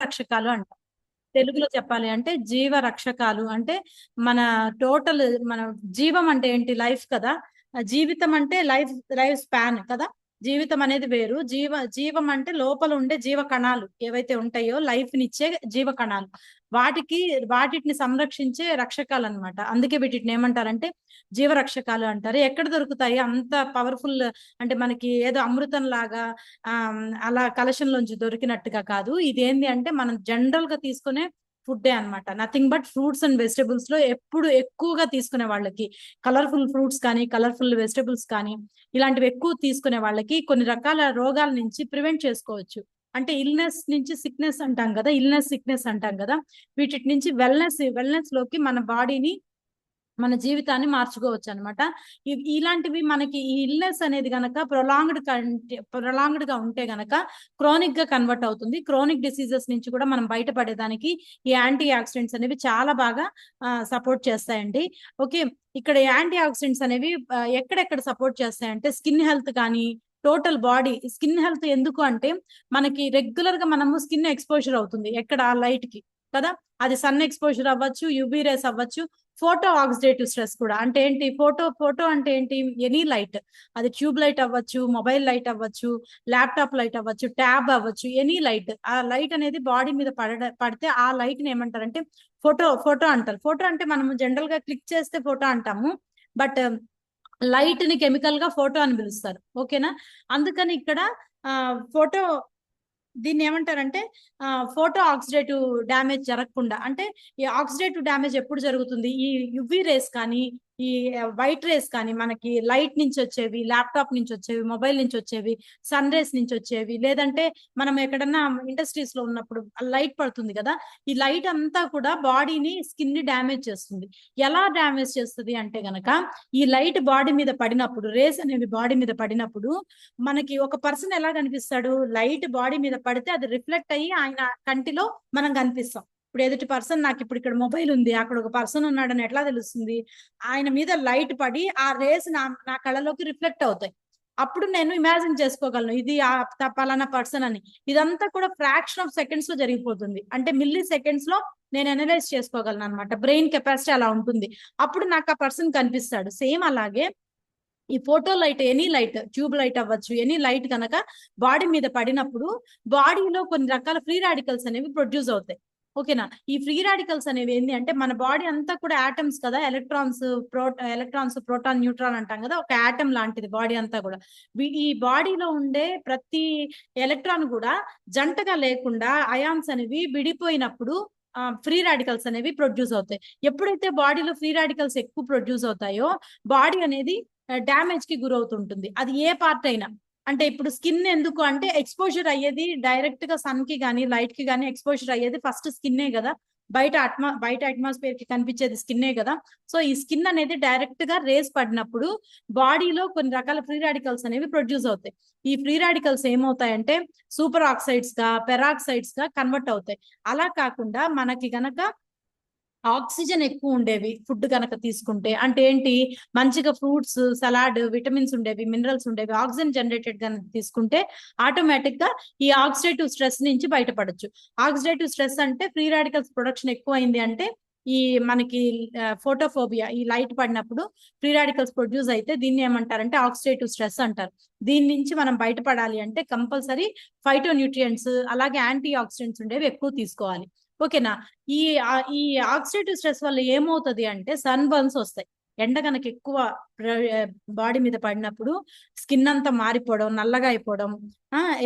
రక్షకాలు అంటాం. తెలుగులో చెప్పాలి అంటే జీవ రక్షకాలు అంటే మన టోటల్ మన జీవం అంటే ఏంటి? లైఫ్ కదా. జీవితం అంటే లైఫ్ లైఫ్ స్పాన్ కదా. జీవితం అనేది వేరు. జీవం అంటే లోపల ఉండే జీవ కణాలు ఏవైతే ఉంటాయో లైఫ్ నిచ్చే జీవ కణాలు, వాటికి వాటిని సంరక్షించే రక్షకాలు అన్నమాట. అందుకే వీటిని ఏమంటారంటే జీవ రక్షకాలు అంటారు. ఎక్కడ దొరుకుతాయి అంత పవర్ఫుల్ అంటే మనకి ఏదో అమృతం లాగా అలా కలశంలోంచి దొరికినట్టుగా కాదు. ఇదేంటి అంటే మనం జనరల్ గా తీసుకునే ఫుడ్డే అన్నమాట. Nothing but fruits and vegetables లో ఎప్పుడు ఎక్కువగా తీసుకునే వాళ్ళకి కలర్ఫుల్ ఫ్రూట్స్ కానీ కలర్ఫుల్ వెజిటబుల్స్ కానీ ఇలాంటివి ఎక్కువ తీసుకునే వాళ్ళకి కొన్ని రకాల రోగాల నుంచి ప్రివెంట్ చేసుకోవచ్చు. అంటే ఇల్నెస్ నుంచి సిక్నెస్ అంటాం కదా, ఇల్నెస్ సిక్నెస్ అంటాం కదా, వీటి నుంచి వెల్నెస్ లోకి మన బాడీని మన జీవితాన్ని మార్చుకోవచ్చు అనమాట. ఇలాంటివి మనకి ఈ ఇల్నెస్ అనేది గనక ప్రొలాంగ్డ్ గా ఉంటే గనక క్రోనిక్ గా కన్వర్ట్ అవుతుంది. క్రోనిక్ డిసీజెస్ నుంచి కూడా మనం బయటపడేదానికి ఈ యాంటీ ఆక్సిడెంట్స్ అనేవి చాలా బాగా సపోర్ట్ చేస్తాయండి. ఓకే, ఇక్కడ యాంటీ ఆక్సిడెంట్స్ అనేవి ఎక్కడెక్కడ సపోర్ట్ చేస్తాయంటే స్కిన్ హెల్త్ కానీ టోటల్ బాడీ స్కిన్ హెల్త్. ఎందుకు అంటే మనకి రెగ్యులర్ గా మనము స్కిన్ ఎక్స్పోజర్ అవుతుంది ఎక్కడ లైట్ కి కదా, అది సన్ ఎక్స్పోజర్ అవ్వచ్చు, యువీ రేస్ అవ్వచ్చు, ఫోటో ఆక్సిడేటివ్ స్ట్రెస్ కూడా. అంటే ఏంటి ఫోటో అంటే ఏంటి? ఎనీ లైట్, అది ట్యూబ్ లైట్ అవ్వచ్చు, మొబైల్ లైట్ అవ్వచ్చు, ల్యాప్టాప్ లైట్ అవ్వచ్చు, ట్యాబ్ అవ్వచ్చు, ఎనీ లైట్. ఆ లైట్ అనేది బాడీ మీద పడితే ఆ లైట్ ని ఏమంటారంటే ఫోటో అంటారు. ఫోటో అంటే మనం జనరల్ గా క్లిక్ చేస్తే ఫోటో అంటాము, బట్ లైట్ ని కెమికల్ గా ఫోటో అని పిలుస్తారు. ఓకేనా? అందుకని ఇక్కడ ఫోటో దీన్ని ఏమంటారంటే ఫోటో ఆక్సిడేటివ్ డ్యామేజ్ జరగకుండా. అంటే ఈ ఆక్సిడేటివ్ డ్యామేజ్ ఎప్పుడు జరుగుతుంది? ఈ యువి రేస్ కానీ ఈ వైట్ రేస్ కానీ మనకి లైట్ నుంచి వచ్చేవి, ల్యాప్టాప్ నుంచి వచ్చేవి, మొబైల్ నుంచి వచ్చేవి, సన్ రేస్ నుంచి వచ్చేవి, లేదంటే మనం ఎక్కడన్నా ఇండస్ట్రీస్ లో ఉన్నప్పుడు లైట్ పడుతుంది కదా, ఈ లైట్ అంతా కూడా బాడీని స్కిన్ ని డ్యామేజ్ చేస్తుంది. ఎలా డ్యామేజ్ చేస్తుంది అంటే గనక ఈ లైట్ బాడీ మీద పడినప్పుడు, రేస్ అనేవి బాడీ మీద పడినప్పుడు మనకి ఒక పర్సన్ ఎలా కనిపిస్తాడు? లైట్ బాడీ మీద పడితే అది రిఫ్లెక్ట్ అయ్యి ఆయన కంటిలో మనం కనిపిస్తాం. ఇప్పుడు ఎదుటి పర్సన్, నాకు ఇప్పుడు ఇక్కడ మొబైల్ ఉంది, అక్కడ ఒక పర్సన్ ఉన్నాడని ఎట్లా తెలుస్తుంది? ఆయన మీద లైట్ పడి ఆ రేస్ నా కళ్ళలోకి రిఫ్లెక్ట్ అవుతాయి. అప్పుడు నేను ఇమాజిన్ చేసుకోగలను ఇది ఆ పలానా పర్సన్ అని. ఇదంతా కూడా ఫ్రాక్షన్ ఆఫ్ సెకండ్స్ లో జరిగిపోతుంది. అంటే మిల్లీ సెకండ్స్ లో నేను అనలైజ్ చేసుకోగలను అనమాట. బ్రెయిన్ కెపాసిటీ అలా ఉంటుంది. అప్పుడు నాకు ఆ పర్సన్ కనిపిస్తాడు. సేమ్ అలాగే ఈ photo light, any light, tube light అవ్వచ్చు, ఎనీ లైట్ కనుక బాడీ మీద పడినప్పుడు బాడీలో కొన్ని రకాల ఫ్రీ రాడికల్స్ అనేవి ప్రొడ్యూస్ అవుతాయి. ఓకేనా? ఈ ఫ్రీ రాడికల్స్ అనేవి ఏంటి అంటే మన బాడీ అంతా కూడా ఆటమ్స్ కదా, ఎలక్ట్రాన్స్ ప్రోటాన్ న్యూట్రాన్ అంటాం కదా, ఒక ఆటమ్ లాంటిది బాడీ అంతా కూడా. ఈ బాడీలో ఉండే ప్రతి ఎలక్ట్రాన్ కూడా జంటగా లేకుండా అయాన్స్ అనేవి విడిపోయినప్పుడు ఫ్రీ రాడికల్స్ అనేవి ప్రొడ్యూస్ అవుతాయి. ఎప్పుడైతే బాడీలో ఫ్రీ రాడికల్స్ ఎక్కువ ప్రొడ్యూస్ అవుతాయో బాడీ అనేది డ్యామేజ్ కి గురవుతుంటుంది. అది ఏ పార్ట్ అయినా. అంటే ఇప్పుడు స్కిన్ ఎందుకు అంటే ఎక్స్పోజర్ అయ్యేది డైరెక్ట్ గా సన్ కి గానీ లైట్ కి గానీ ఎక్స్పోజర్ అయ్యేది ఫస్ట్ స్కిన్నే కదా. బయట అట్మాస్ఫియర్ కి కనిపించేది స్కిన్నే కదా. సో ఈ స్కిన్ అనేది డైరెక్ట్ గా రేస్ పడినప్పుడు బాడీలో కొన్ని రకాల ఫ్రీ రాడికల్స్ అనేవి ప్రొడ్యూస్ అవుతాయి. ఈ ఫ్రీ రాడికల్స్ ఏమవుతాయంటే సూపర్ ఆక్సైడ్స్ గా, పెరాక్సైడ్స్ గా కన్వర్ట్ అవుతాయి. అలా కాకుండా మనకి గనక ఆక్సిజన్ ఎక్కువ ఉండేవి ఫుడ్ కనుక తీసుకుంటే, అంటే ఏంటి? మంచిగా ఫ్రూట్స్, సలాడ్, విటమిన్స్ ఉండేవి, మినరల్స్ ఉండేవి, ఆక్సిజన్ జనరేటెడ్ కనుక తీసుకుంటే ఆటోమేటిక్ గా ఈ ఆక్సిడేటివ్ స్ట్రెస్ నుంచి బయటపడచ్చు. ఆక్సిడేటివ్ స్ట్రెస్ అంటే ఫ్రీ రాడికల్స్ ప్రొడక్షన్ ఎక్కువ అయింది అంటే ఈ మనకి ఫోటోఫోబియా, ఈ లైట్ పడినప్పుడు ఫ్రీ రాడికల్స్ ప్రొడ్యూస్ అయితే దీన్ని ఏమంటారంటే ఆక్సిడేటివ్ స్ట్రెస్ అంటారు. దీని నుంచి మనం బయటపడాలి అంటే కంపల్సరీ ఫైటో న్యూట్రియంట్స్ అలాగే యాంటీ ఆక్సిడెంట్స్ ఉండేవి ఎక్కువ తీసుకోవాలి. ఓకేనా? ఈ ఈ ఆక్సిడేటివ్ స్ట్రెస్ వల్ల ఏమవుతుంది అంటే సన్ బర్న్స్ వస్తాయి. ఎండ కనుక ఎక్కువ బాడీ మీద పడినప్పుడు స్కిన్ అంతా మారిపోవడం, నల్లగా అయిపోవడం,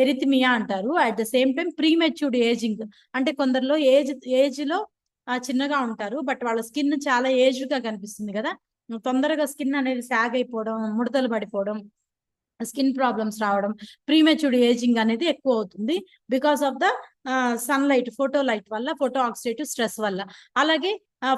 ఎరిథిమియా అంటారు. At the same time premature ageing, అంటే కొందరిలో ఏజ్ లో చిన్నగా ఉంటారు బట్ వాళ్ళ స్కిన్ చాలా ఏజ్డ్ గా కనిపిస్తుంది కదా. తొందరగా స్కిన్ అనేది సాగ్ అయిపోవడం, ముడతలు పడిపోవడం, స్కిన్ ప్రాబ్లమ్స్ రావడం, ప్రీమెచ్యూర్డ్ ఏజింగ్ అనేది ఎక్కువ అవుతుంది because of the sunlight, photo light వల్ల, ఫోటో ఆక్సిడేటివ్ స్ట్రెస్ వల్ల. అలాగే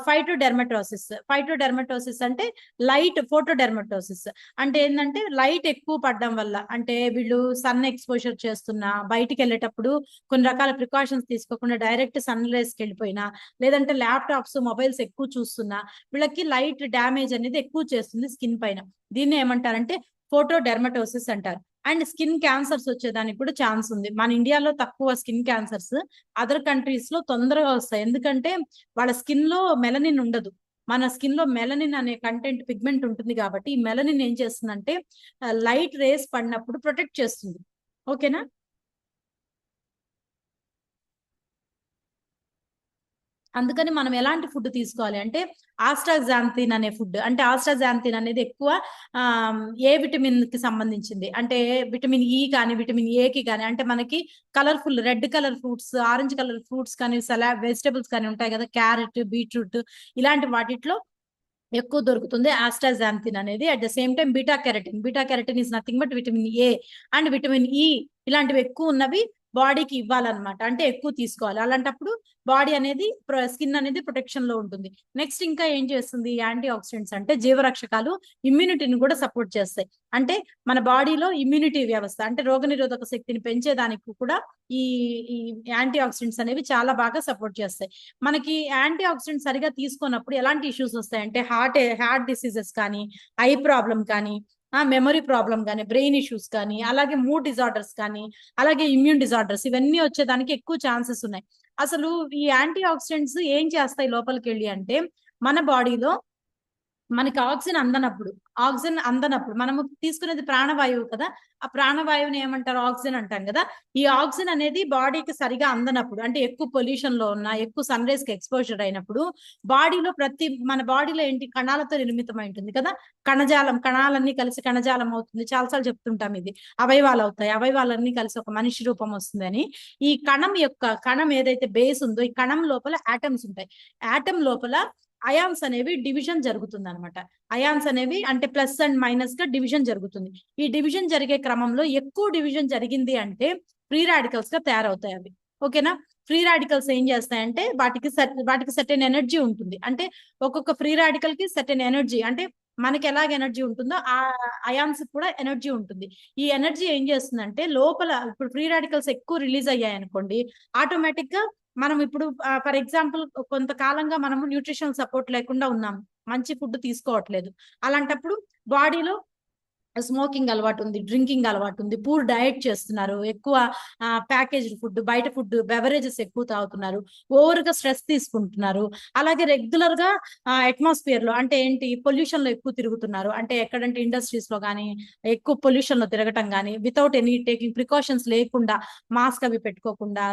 ఫైటోడెర్మటోసిస్ అంటే లైట్ ఫోటోడెర్మటోసిస్ అంటే ఏంటంటే లైట్ ఎక్కువ పడడం వల్ల, అంటే వీళ్ళు సన్ ఎక్స్పోజర్ చేస్తున్నా, బయటికి వెళ్ళేటప్పుడు కొన్ని రకాల ప్రికాషన్స్ తీసుకోకుండా డైరెక్ట్ సన్ రేస్కి వెళ్ళిపోయినా, లేదంటే ల్యాప్టాప్స్, మొబైల్స్ ఎక్కువ చూస్తున్నా వీళ్ళకి లైట్ డ్యామేజ్ అనేది ఎక్కువ చేస్తుంది స్కిన్ పైన. దీన్ని ఏమంటారంటే ఫోటోడెర్మటోసిస్ అంటారు. అండ్ స్కిన్ క్యాన్సర్స్ వచ్చేదానికి కూడా ఛాన్స్ ఉంది. మన ఇండియాలో తక్కువ స్కిన్ క్యాన్సర్స్, అదర్ కంట్రీస్ లో తొందరగా వస్తాయి. ఎందుకంటే వాళ్ళ స్కిన్ లో మెలనిన్ ఉండదు. మన స్కిన్ లో మెలనిన్ అనే కంటెంట్ పిగ్మెంట్ ఉంటుంది కాబట్టి ఈ మెలనిన్ ఏం చేస్తుందంటే లైట్ రేస్ పడినప్పుడు ప్రొటెక్ట్ చేస్తుంది. ఓకేనా? అందుకని మనం ఎలాంటి ఫుడ్ తీసుకోవాలి అంటే ఆస్ట్రాజాంతిన్ అనే ఫుడ్. అంటే ఆస్ట్రాజాంతిన్ అనేది ఎక్కువ ఏ విటమిన్ కి సంబంధించింది అంటే విటమిన్ ఈ కానీ విటమిన్ ఏ కి కానీ, అంటే మనకి colourful red colour fruits, orange colour fruits కానీ, వెజిటబుల్స్ కానీ ఉంటాయి కదా, క్యారెట్, బీట్రూట్, ఇలాంటి వాటిట్లో ఎక్కువ దొరుకుతుంది ఆస్ట్రాజాంతిన్ అనేది. At the same time beta carotene is nothing but vitamin A and vitamin E, ఇలాంటివి ఎక్కువ ఉన్నవి బాడీకి ఇవ్వాలన్నమాట. అంటే ఎక్కువ తీసుకోవాలి. అలాంటప్పుడు బాడీ అనేది, స్కిన్ అనేది ప్రొటెక్షన్ లో ఉంటుంది. నెక్స్ట్ ఇంకా ఏం చేస్తుంది యాంటీ ఆక్సిడెంట్స్ అంటే జీవరక్షకాలు ఇమ్యూనిటీని కూడా సపోర్ట్ చేస్తాయి. అంటే మన బాడీలో ఇమ్యూనిటీ వ్యవస్థ అంటే రోగనిరోధక శక్తిని పెంచేదానికి కూడా ఈ ఈ యాంటీ ఆక్సిడెంట్స్ అనేవి చాలా బాగా సపోర్ట్ చేస్తాయి. మనకి యాంటీ ఆక్సిడెంట్స్ సరిగా తీసుకున్నప్పుడు ఎలాంటి ఇష్యూస్ వస్తాయంటే హార్ట్ డిసీజెస్ కానీ, ఐ ప్రాబ్లం కానీ, మెమరీ ప్రాబ్లం కానీ, బ్రెయిన్ ఇష్యూస్ కానీ, అలాగే మూడ్ డిజార్డర్స్ కానీ, అలాగే ఇమ్యూన్ డిజార్డర్స్, ఇవన్నీ వచ్చేదానికి ఎక్కువ ఛాన్సెస్ ఉన్నాయి. అసలు ఈ యాంటీ ఆక్సిడెంట్స్ ఏం చేస్తాయి లోపలికి వెళ్ళి అంటే మన బాడీలో మనకి ఆక్సిజన్ అందనప్పుడు మనము తీసుకునేది ప్రాణవాయువు కదా, ఆ ప్రాణవాయువుని ఏమంటారు, ఆక్సిజన్ అంటాం కదా. ఈ ఆక్సిజన్ అనేది బాడీకి సరిగా అందనప్పుడు, అంటే ఎక్కువ పొల్యూషన్ లో ఉన్న, ఎక్కువ సన్ రేస్ కి ఎక్స్పోజర్ అయినప్పుడు బాడీలో మన బాడీలో ఏంటి, కణాలతో నిర్మితమై ఉంటుంది కదా. కణాలన్నీ కలిసి కణజాలం అవుతుంది. చాలాసార్లు చెప్తుంటాం ఇది. అవయవాలు అవుతాయి, అవయవాలన్నీ కలిసి ఒక మనిషి రూపం వస్తుంది అని. ఈ కణం ఏదైతే బేస్ ఉందో ఈ కణం లోపల ఆటమ్స్ ఉంటాయి. ఆటమ్ లోపల అయాన్స్ అనేవి డివిజన్ జరుగుతుంది అనమాట. అయాన్స్ అనేవి అంటే ప్లస్ అండ్ మైనస్ గా డివిజన్ జరుగుతుంది. ఈ డివిజన్ జరిగే క్రమంలో ఎక్కువ డివిజన్ జరిగింది అంటే ఫ్రీ రాడికల్స్ గా తయారవుతాయి అవి. ఓకేనా? ఫ్రీ రాడికల్స్ ఏం చేస్తాయంటే వాటికి సర్టెన్ ఎనర్జీ ఉంటుంది. అంటే ఒక్కొక్క ఫ్రీ రాడికల్ కి సర్టెన్ ఎనర్జీ, అంటే మనకి ఎలాగ ఎనర్జీ ఉంటుందో ఆ అయాన్స్ కూడా ఎనర్జీ ఉంటుంది. ఈ ఎనర్జీ ఏం చేస్తుందంటే లోపల ఇప్పుడు ఫ్రీ రాడికల్స్ ఎక్కువ రిలీజ్ అయ్యాయి అనుకోండి, ఆటోమేటిక్ గా మనం ఇప్పుడు ఫర్ ఎగ్జాంపుల్ కొంతకాలంగా మనము న్యూట్రిషనల్ సపోర్ట్ లేకుండా ఉన్నాం, మంచి ఫుడ్ తీసుకోవట్లేదు. అలాంటప్పుడు బాడీలో స్మోకింగ్ అలవాటు ఉంది, డ్రింకింగ్ అలవాటు ఉంది, పూర్ డయట్ చేస్తున్నారు, ఎక్కువ ప్యాకేజ్డ్ ఫుడ్, బయట ఫుడ్, బెవరేజెస్ ఎక్కువ తాగుతున్నారు, ఓవర్ గా స్ట్రెస్ తీసుకుంటున్నారు, అలాగే రెగ్యులర్ గా అట్మాస్ఫియర్ లో అంటే ఏంటి పొల్యూషన్ లో ఎక్కువ తిరుగుతున్నారు. అంటే ఎక్కడంటే ఇండస్ట్రీస్ లో కానీ ఎక్కువ పొల్యూషన్ లో తిరగటం కానీ, వితౌట్ ఎనీ టేకింగ్ ప్రికాషన్స్ లేకుండా, మాస్క్ అవి పెట్టుకోకుండా,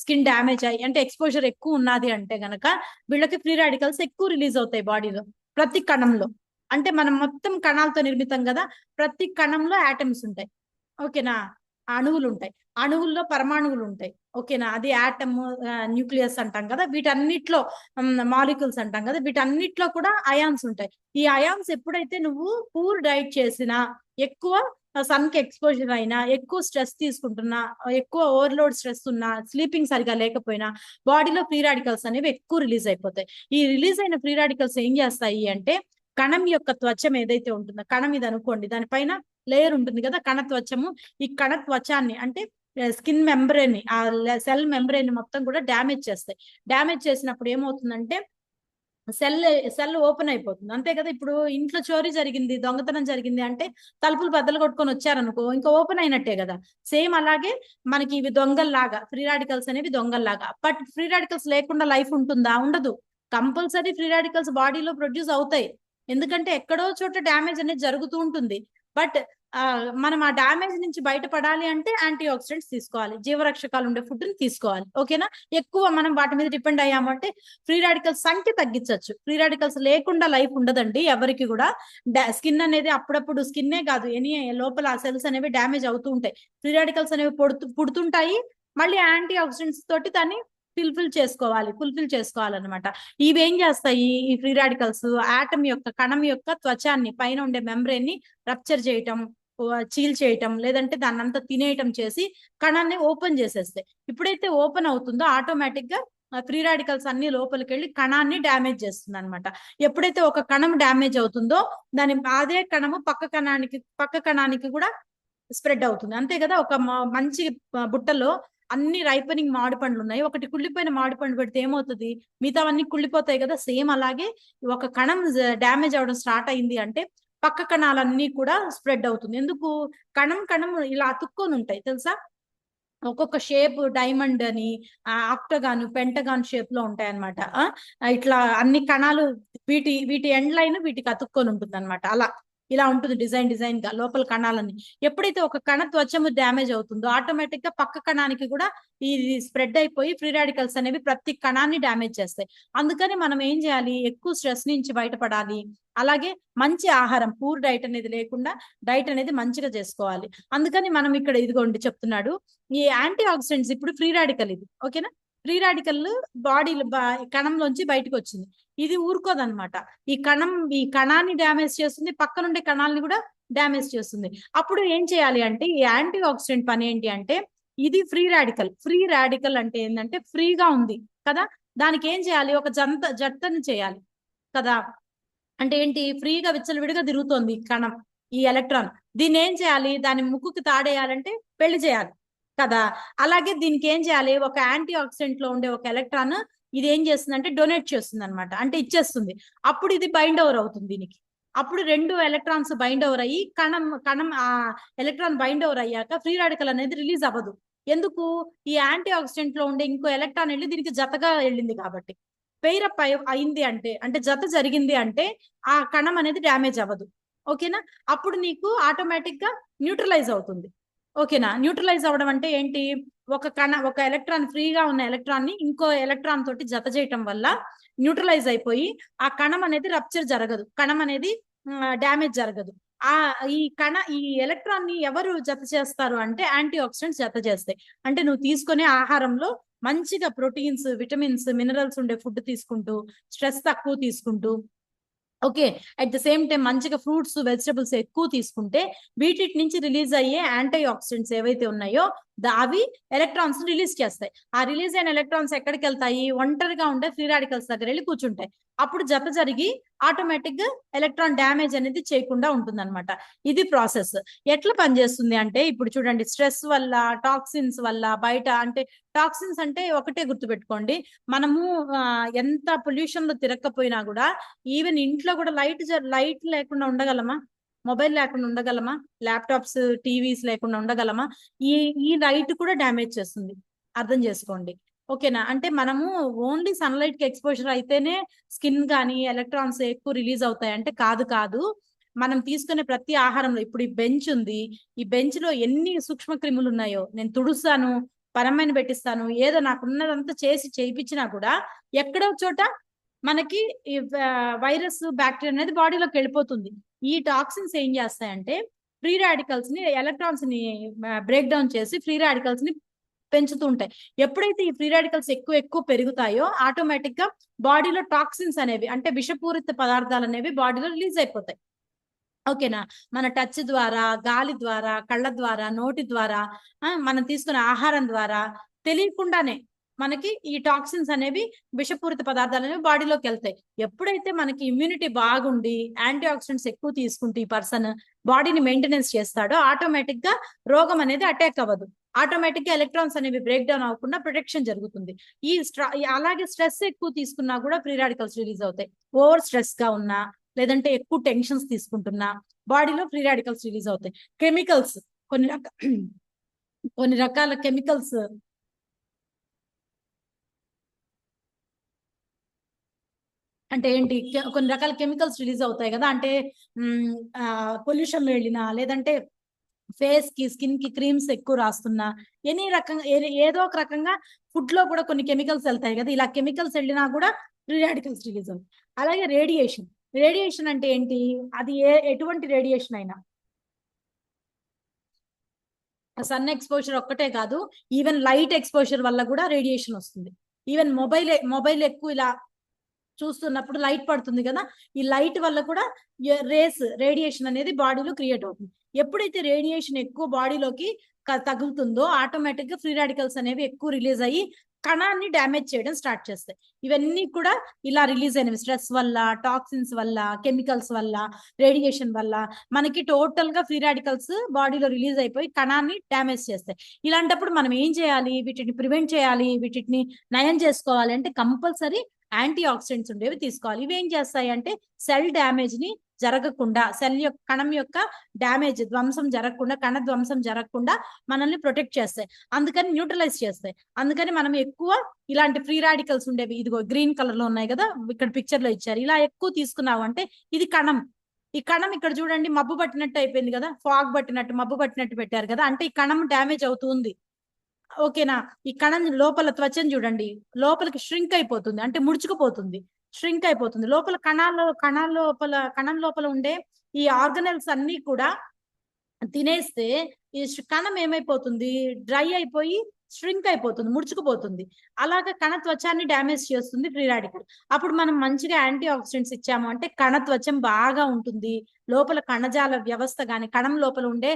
స్కిన్ డ్యామేజ్ అయ్యి అంటే ఎక్స్పోజర్ ఎక్కువ ఉన్నది అంటే గనక వీళ్ళకి ఫ్రీ రాడికల్స్ ఎక్కువ రిలీజ్ అవుతాయి బాడీలో ప్రతి కణంలో. అంటే మనం మొత్తం కణాలతో నిర్మితం కదా, ప్రతి కణంలో ఆటమ్స్ ఉంటాయి. ఓకేనా? అణువులు ఉంటాయి, అణువుల్లో పరమాణువులు ఉంటాయి. ఓకేనా? అది ఆటమ్, న్యూక్లియస్ అంటాం కదా, వీటన్నిటిలో మాలిక్యూల్స్ అంటాం కదా, వీటన్నిటిలో కూడా అయాన్స్ ఉంటాయి. ఈ అయాన్స్ ఎప్పుడైతే నువ్వు పూర్ డైట్ చేసినా, ఎక్కువ సన్ కి ఎక్స్పోజర్ అయినా, ఎక్కువ స్ట్రెస్ తీసుకుంటున్నా, ఎక్కువ ఓవర్లోడ్ స్ట్రెస్ ఉన్నా, స్లీపింగ్ సరిగా లేకపోయినా బాడీలో ఫ్రీ రాడికల్స్ అనేవి ఎక్కువ రిలీజ్ అయిపోతాయి. ఈ రిలీజ్ అయిన ఫ్రీ రాడికల్స్ ఏం చేస్తాయి అంటే కణం యొక్క త్వచం ఏదైతే ఉంటుందో, కణం ఇది అనుకోండి, దానిపైన లేయర్ ఉంటుంది కదా కణ త్వచము, ఈ కణ త్వచాన్ని అంటే స్కిన్ మెంబ్రేన్, ఆ సెల్ మెంబ్రేన్ మొత్తం కూడా డ్యామేజ్ చేస్తాయి. డ్యామేజ్ చేసినప్పుడు ఏమవుతుందంటే సెల్ సెల్ ఓపెన్ అయిపోతుంది. అంతే కదా, ఇప్పుడు ఇంట్లో చోరీ జరిగింది, దొంగతనం జరిగింది అంటే తలుపులు బద్దలు కొట్టుకొని వచ్చారనుకో, ఇంకా ఓపెన్ అయినట్టే కదా. సేమ్ అలాగే మనకి ఇవి దొంగల్లాగా, ఫ్రీ రాడికల్స్ అనేవి దొంగల్లాగా. బట్ ఫ్రీ రాడికల్స్ లేకుండా లైఫ్ ఉంటుందా? ఉండదు. కంపల్సరీ ఫ్రీ రాడికల్స్ బాడీలో ప్రొడ్యూస్ అవుతాయి. ఎందుకంటే ఎక్కడో చోట డ్యామేజ్ అనేది జరుగుతూ ఉంటుంది. బట్ మనం ఆ డ్యామేజ్ నుంచి బయటపడాలి అంటే యాంటీ ఆక్సిడెంట్స్ తీసుకోవాలి, జీవరక్షకాలు ఉండే ఫుడ్ ని తీసుకోవాలి. ఓకేనా? ఎక్కువ మనం వాటి మీద డిపెండ్ అయ్యామంటే ఫ్రీ రాడికల్స్ సంఖ్య తగ్గించవచ్చు. ఫ్రీ రాడికల్స్ లేకుండా లైఫ్ ఉండదండి ఎవరికి కూడా. స్కిన్ అనేది అప్పుడప్పుడు, స్కిన్నే కాదు ఎనీ లోపల సెల్స్ అనేవి డ్యామేజ్ అవుతూ ఉంటాయి. ఫ్రీ రాడికల్స్ అనేవి పుడుతుంటాయి, మళ్ళీ యాంటీ ఆక్సిడెంట్స్ తోటి దాన్ని ఫుల్ఫిల్ చేసుకోవాలన్నమాట. ఇవేం చేస్తాయి ఈ ఫ్రీ రాడికల్స్, ఆటమ్ యొక్క కణం యొక్క త్వచాన్ని, పైన ఉండే మెంబ్రేన్ ని రప్చర్ చేయటం, చీల్ చేయటం, లేదంటే దాన్ని అంతా తినేయటం చేసి కణాన్ని ఓపెన్ చేసేస్తాయి. ఎప్పుడైతే ఓపెన్ అవుతుందో ఆటోమేటిక్ గా ఫ్రీ రాడికల్స్ అన్ని లోపలికి వెళ్ళి కణాన్ని డ్యామేజ్ చేస్తుంది అనమాట. ఎప్పుడైతే ఒక కణం డ్యామేజ్ అవుతుందో దాని అదే కణము పక్క కణానికి కూడా స్ప్రెడ్ అవుతుంది. అంతే కదా. ఒక మంచి బుట్టలో అన్ని రైపనింగ్ మామిడి పండ్లు ఉన్నాయి, ఒకటి కుళ్ళిపోయిన మామిడి పండు పెడితే ఏమవుతుంది, మిగతావన్నీ కుళ్ళిపోతాయి కదా. సేమ్ అలాగే ఒక కణం డ్యామేజ్ అవడం స్టార్ట్ అయింది అంటే పక్క కణాలన్నీ కూడా స్ప్రెడ్ అవుతుంది. ఎందుకు? కణం కణం ఇలా అతుక్కొని ఉంటాయి తెలుసా. ఒక్కొక్క షేప్ డైమండ్ అని, ఆక్టగాన్, పెంటగాన్ షేప్ లో ఉంటాయి అనమాట. ఇట్లా అన్ని కణాలు వీటి ఎండ్ లైన్ వీటికి అతుక్కొని ఉంటుంది అనమాట. అలా ఇలా ఉంటుంది డిజైన్ గా లోపల కణాలని. ఎప్పుడైతే ఒక కణ త్వచము డ్యామేజ్ అవుతుందో ఆటోమేటిక్ గా పక్క కణానికి కూడా ఇది స్ప్రెడ్ అయిపోయి ఫ్రీ రాడికల్స్ అనేవి ప్రతి కణాన్ని డ్యామేజ్ చేస్తాయి. అందుకని మనం ఏం చేయాలి? ఎక్కువ స్ట్రెస్ నుంచి బయటపడాలి. అలాగే మంచి ఆహారం, పూర్ డైట్ అనేది లేకుండా డైట్ అనేది మంచిగా చేసుకోవాలి. అందుకని మనం ఇక్కడ ఇదిగోండి చెప్తున్నాడు, ఈ యాంటీ ఆక్సిడెంట్స్ ఇప్పుడు ఫ్రీ రాడికల్ ఇది, ఓకేనా. ఫ్రీ రాడికల్ బాడీ కణంలోంచి బయటకు వచ్చింది. ఇది ఊరుకోదనమాట. ఈ కణాన్ని డ్యామేజ్ చేస్తుంది, పక్కనుండే కణాలని కూడా డ్యామేజ్ చేస్తుంది. అప్పుడు ఏం చేయాలి అంటే ఈ యాంటీ ఆక్సిడెంట్ పని ఏంటి అంటే, ఇది ఫ్రీ రాడికల్ అంటే ఏంటంటే ఫ్రీగా ఉంది కదా, దానికి ఏం చేయాలి? ఒక జట్టని చేయాలి కదా. అంటే ఏంటి? ఫ్రీగా విచ్చలవిడిగా తిరుగుతోంది కణం, ఈ ఎలక్ట్రాన్. దీన్ని ఏం చేయాలి? దాని ముక్కుకి తాడేయాలంటే పెళ్లి చేయాలి కదా. అలాగే దీనికి ఏం చేయాలి? ఒక యాంటీ ఆక్సిడెంట్ లో ఉండే ఒక ఎలక్ట్రాన్ ఇది ఏం చేస్తుంది అంటే డొనేట్ చేస్తుంది అనమాట, అంటే ఇచ్చేస్తుంది. అప్పుడు ఇది బైండ్ ఓవర్ అవుతుంది దీనికి. అప్పుడు 2 ఎలక్ట్రాన్స్ బైండ్ ఓవర్ అయ్యి కణం ఆ ఎలక్ట్రాన్ బైండ్ ఓవర్ అయ్యాక ఫ్రీ రాడికల్ అనేది రిలీజ్ అవ్వదు. ఎందుకు? ఈ యాంటీ ఆక్సిడెంట్ లో ఉండే ఇంకో ఎలక్ట్రాన్ వెళ్ళి దీనికి జతగా వెళ్ళింది కాబట్టి. పెయిరప్ అయింది అంటే జత జరిగింది అంటే ఆ కణం అనేది డ్యామేజ్ అవ్వదు, ఓకేనా. అప్పుడు నీకు ఆటోమేటిక్ గా న్యూట్రలైజ్ అవుతుంది, ఓకేనా. న్యూట్రలైజ్ అవ్వడం అంటే ఏంటి? ఒక ఎలక్ట్రాన్, ఫ్రీగా ఉన్న ఎలక్ట్రాన్ ని ఇంకో ఎలక్ట్రాన్ తోటి జత చేయటం వల్ల న్యూట్రలైజ్ అయిపోయి ఆ కణం అనేది రప్చర్ జరగదు, కణం అనేది డ్యామేజ్ జరగదు. ఈ ఎలక్ట్రాన్ ని ఎవరు జత చేస్తారు అంటే యాంటీ ఆక్సిడెంట్స్ జత చేస్తాయి. అంటే నువ్వు తీసుకునే ఆహారంలో మంచిగా ప్రోటీన్స్, విటమిన్స్, మినరల్స్ ఉండే ఫుడ్ తీసుకుంటూ, స్ట్రెస్ తక్కువ తీసుకుంటూ, okay, at the same time మంచిగా ఫ్రూట్స్, వెజిటబుల్స్ ఎక్కువ తీసుకుంటే వీటి నుంచి రిలీజ్ అయ్యే యాంటీ ఆక్సిడెంట్స్ ఏవైతే ఉన్నాయో అవి ఎలక్ట్రాన్స్ రిలీజ్ చేస్తాయి. ఆ రిలీజ్ అయిన ఎలక్ట్రాన్స్ ఎక్కడికి వెళ్తాయి? ఒంటరిగా ఉండే ఫ్రీ రాడికల్స్ దగ్గర వెళ్ళి కూర్చుంటాయి. అప్పుడు జత జరిగి ఆటోమేటిక్ గా ఎలక్ట్రాన్ డ్యామేజ్ అనేది చేయకుండా ఉంటుందన్నమాట. ఇది ప్రాసెస్. ఎట్లా పనిచేస్తుంది అంటే ఇప్పుడు చూడండి, స్ట్రెస్ వల్ల, టాక్సిన్స్ వల్ల బయట, అంటే టాక్సిన్స్ అంటే ఒకటే గుర్తుపెట్టుకోండి, మనము ఎంత పొల్యూషన్ లో తిరగకపోయినా కూడా, ఈవెన్ ఇంట్లో కూడా లైట్ లేకుండా ఉండగలమా? మొబైల్ లేకుండా ఉండగలమా? ల్యాప్టాప్స్, టీవీస్ లేకుండా ఉండగలమా? ఈ లైట్ కూడా డ్యామేజ్ చేస్తుంది, అర్థం చేసుకోండి, ఓకేనా. అంటే మనము ఓన్లీ సన్లైట్ కి ఎక్స్పోజర్ అయితేనే స్కిన్ కానీ ఎలక్ట్రాన్స్ ఎక్కువ రిలీజ్ అవుతాయి అంటే కాదు. మనం తీసుకునే ప్రతి ఆహారంలో, ఇప్పుడు ఈ బెంచ్ ఉంది, ఈ బెంచ్ లో ఎన్ని సూక్ష్మ క్రిములు ఉన్నాయో, నేను తుడుస్తాను, పరమైన పెట్టిస్తాను, ఏదో నాకున్నదంతా చేయించినా కూడా ఎక్కడో చోట మనకి ఈ వైరస్, బ్యాక్టీరియా అనేది బాడీలోకి వెళ్ళిపోతుంది. ఈ టాక్సిన్స్ ఏం చేస్తాయంటే ఫ్రీ రాడికల్స్ ని, ఎలక్ట్రాన్స్ ని బ్రేక్ డౌన్ చేసి ఫ్రీ రాడికల్స్ ని పెంచుతూ ఉంటాయి. ఎప్పుడైతే ఈ ఫ్రీ రాడికల్స్ ఎక్కువ పెరుగుతాయో ఆటోమేటిక్ గా బాడీలో టాక్సిన్స్ అనేవి, అంటే విషపూరిత పదార్థాలు అనేవి బాడీలో రిలీజ్ అయిపోతాయి, ఓకేనా. మన టచ్ ద్వారా, గాలి ద్వారా, కళ్ళ ద్వారా, నోటి ద్వారా, మనం తీసుకునే ఆహారం ద్వారా తెలియకుండానే మనకి ఈ టాక్సిన్స్ అనేవి, విషపూరిత పదార్థాలు అనేవి బాడీలోకి వెళ్తాయి. ఎప్పుడైతే మనకి ఇమ్యూనిటీ బాగుండి యాంటీ ఆక్సిడెంట్స్ ఎక్కువ తీసుకుంటూ ఈ పర్సన్ బాడీని మెయింటెనెన్స్ చేస్తాడో ఆటోమేటిక్ గా రోగం అనేది అటాక్ అవ్వదు, ఆటోమేటిక్ గా ఎలక్ట్రాన్స్ అనేవి బ్రేక్ డౌన్ అవ్వకుండా ప్రొటెక్షన్ జరుగుతుంది. అలాగే స్ట్రెస్ ఎక్కువ తీసుకున్నా కూడా ఫ్రీ రాడికల్స్ రిలీజ్ అవుతాయి. ఓవర్ స్ట్రెస్ గా ఉన్నా, లేదంటే ఎక్కువ టెన్షన్స్ తీసుకుంటున్నా బాడీలో ఫ్రీ రాడికల్స్ రిలీజ్ అవుతాయి. కెమికల్స్, కొన్ని రకాల కెమికల్స్, అంటే ఏంటి? కొన్ని రకాల కెమికల్స్ రిలీజ్ అవుతాయి కదా, అంటే పొల్యూషన్ వెళ్ళినా, లేదంటే ఫేస్ కి, స్కిన్ కి క్రీమ్స్ ఎక్కువ రాస్తున్నా, ఎనీ రకంగా ఏదో ఒక రకంగా ఫుడ్ లో కూడా కొన్ని కెమికల్స్ వెళ్తాయి కదా, ఇలా కెమికల్స్ వెళ్ళినా కూడా ఫ్రీ రాడికల్స్ రిలీజ్ అవుతాయి. అలాగే రేడియేషన్ అంటే ఏంటి? అది ఎటువంటి రేడియేషన్ అయినా, సన్ ఎక్స్పోజర్ ఒక్కటే కాదు, ఈవెన్ లైట్ ఎక్స్పోజర్ వల్ల కూడా రేడియేషన్ వస్తుంది. ఈవెన్ మొబైల్ ఎక్కువ ఇలా చూస్తున్నప్పుడు లైట్ పడుతుంది కదా, ఈ లైట్ వల్ల కూడా రేడియేషన్ అనేది బాడీలో క్రియేట్ అవుతుంది. ఎప్పుడైతే రేడియేషన్ ఎక్కువ బాడీలోకి తగులుతుందో ఆటోమేటిక్ గా ఫ్రీ రాడికల్స్ అనేవి ఎక్కువ రిలీజ్ అయ్యి కణాన్ని డ్యామేజ్ చేయడం స్టార్ట్ చేస్తాయి. ఇవన్నీ కూడా ఇలా రిలీజ్ అయినవి స్ట్రెస్ వల్ల, టాక్సిన్స్ వల్ల, కెమికల్స్ వల్ల, రేడియేషన్ వల్ల మనకి టోటల్ గా ఫ్రీ రాడికల్స్ బాడీలో రిలీజ్ అయిపోయి కణాన్ని డ్యామేజ్ చేస్తాయి. ఇలాంటప్పుడు మనం ఏం చేయాలి? వీటిని ప్రివెంట్ చేయాలి, వీటిని నయం చేసుకోవాలి అంటే కంపల్సరీ యాంటీ ఆక్సిడెంట్స్ ఉండేవి తీసుకోవాలి. ఇవి ఏం చేస్తాయి అంటే సెల్ డ్యామేజ్ ని జరగకుండా, సెల్ యొక్క కణం యొక్క డ్యామేజ్ ధ్వంసం జరగకుండా, కణ ధ్వంసం జరగకుండా మనల్ని ప్రొటెక్ట్ చేస్తాయి. అందుకని న్యూట్రలైజ్ చేస్తాయి. అందుకని మనం ఎక్కువ ఇలాంటి ఫ్రీ రాడికల్స్ ఉండేవి, ఇదిగో గ్రీన్ కలర్ లో ఉన్నాయి కదా, ఇక్కడ పిక్చర్ లో ఇచ్చారు, ఇలా ఎక్కువ తీసుకున్నావు అంటే ఇది కణం. ఈ కణం ఇక్కడ చూడండి మబ్బు పట్టినట్టు అయిపోయింది కదా, ఫాగ్ పట్టినట్టు మబ్బు పట్టినట్టు పెట్టారు కదా, అంటే ఈ కణం డ్యామేజ్ అవుతుంది. ఓకేనా? ఈ కణం లోపల త్వచం చూడండి, లోపలికి ష్రింక్ అయిపోతుంది, అంటే ముడుచుకుపోతుంది, ష్రింక్ అయిపోతుంది. లోపల కణం లోపల ఉండే ఈ ఆర్గనల్స్ అన్ని కూడా తినేస్తే ఈ కణం ఏమైపోతుంది, డ్రై అయిపోయి ష్రింక్ అయిపోతుంది, ముడుచుకుపోతుంది. అలాగే కణ త్వచాన్ని డ్యామేజ్ చేస్తుంది ఫ్రీ రాడికల్. అప్పుడు మనం మంచిగా యాంటీ ఆక్సిడెంట్స్ ఇచ్చాము అంటే కణ త్వచం బాగా ఉంటుంది. లోపల కణజాల వ్యవస్థ కానీ, కణం లోపల ఉండే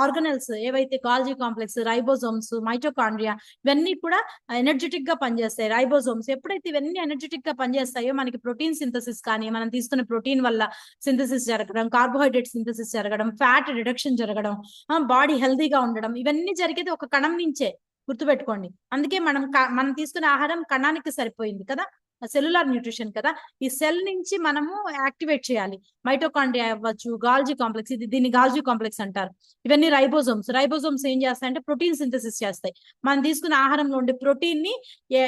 ఆర్గనల్స్ ఏవైతే గాల్జీ కాంప్లెక్స్, రైబోజోమ్స్, మైటోకాండ్రియా, ఇవన్నీ కూడా ఎనర్జెటిక్ గా పనిచేస్తాయి. రైబోజోమ్స్ ఎప్పుడైతే ఇవన్నీ ఎనర్జెటిక్ గా పనిచేస్తాయో మనకి ప్రోటీన్ సింథసిస్ కానీ, మనం తీసుకున్న ప్రోటీన్ వల్ల సింథసిస్ జరగడం, కార్బోహైడ్రేట్ సింథసిస్ జరగడం, ఫ్యాట్ రిడక్షన్ జరగడం, బాడీ హెల్దీగా ఉండడం, ఇవన్నీ జరిగేది ఒక కణం నుంచే, గుర్తుపెట్టుకోండి. అందుకే మనం తీసుకునే ఆహారం కణానికి సరిపోయింది కదా, సెల్యులార్ న్యూట్రిషన్ కదా. ఈ సెల్ నుంచి మనము యాక్టివేట్ చేయాలి. మైటోకాండ్రియా అవ్వచ్చు, గాల్జీ కాంప్లెక్స్, దీన్ని గాల్జీ కాంప్లెక్స్ అంటారు. ఇవన్నీ రైబోజోమ్స్ ఏం చేస్తాయంటే ప్రోటీన్ సింథసిస్ చేస్తాయి. మనం తీసుకునే ఆహారంలో ఉండే ప్రోటీన్ ని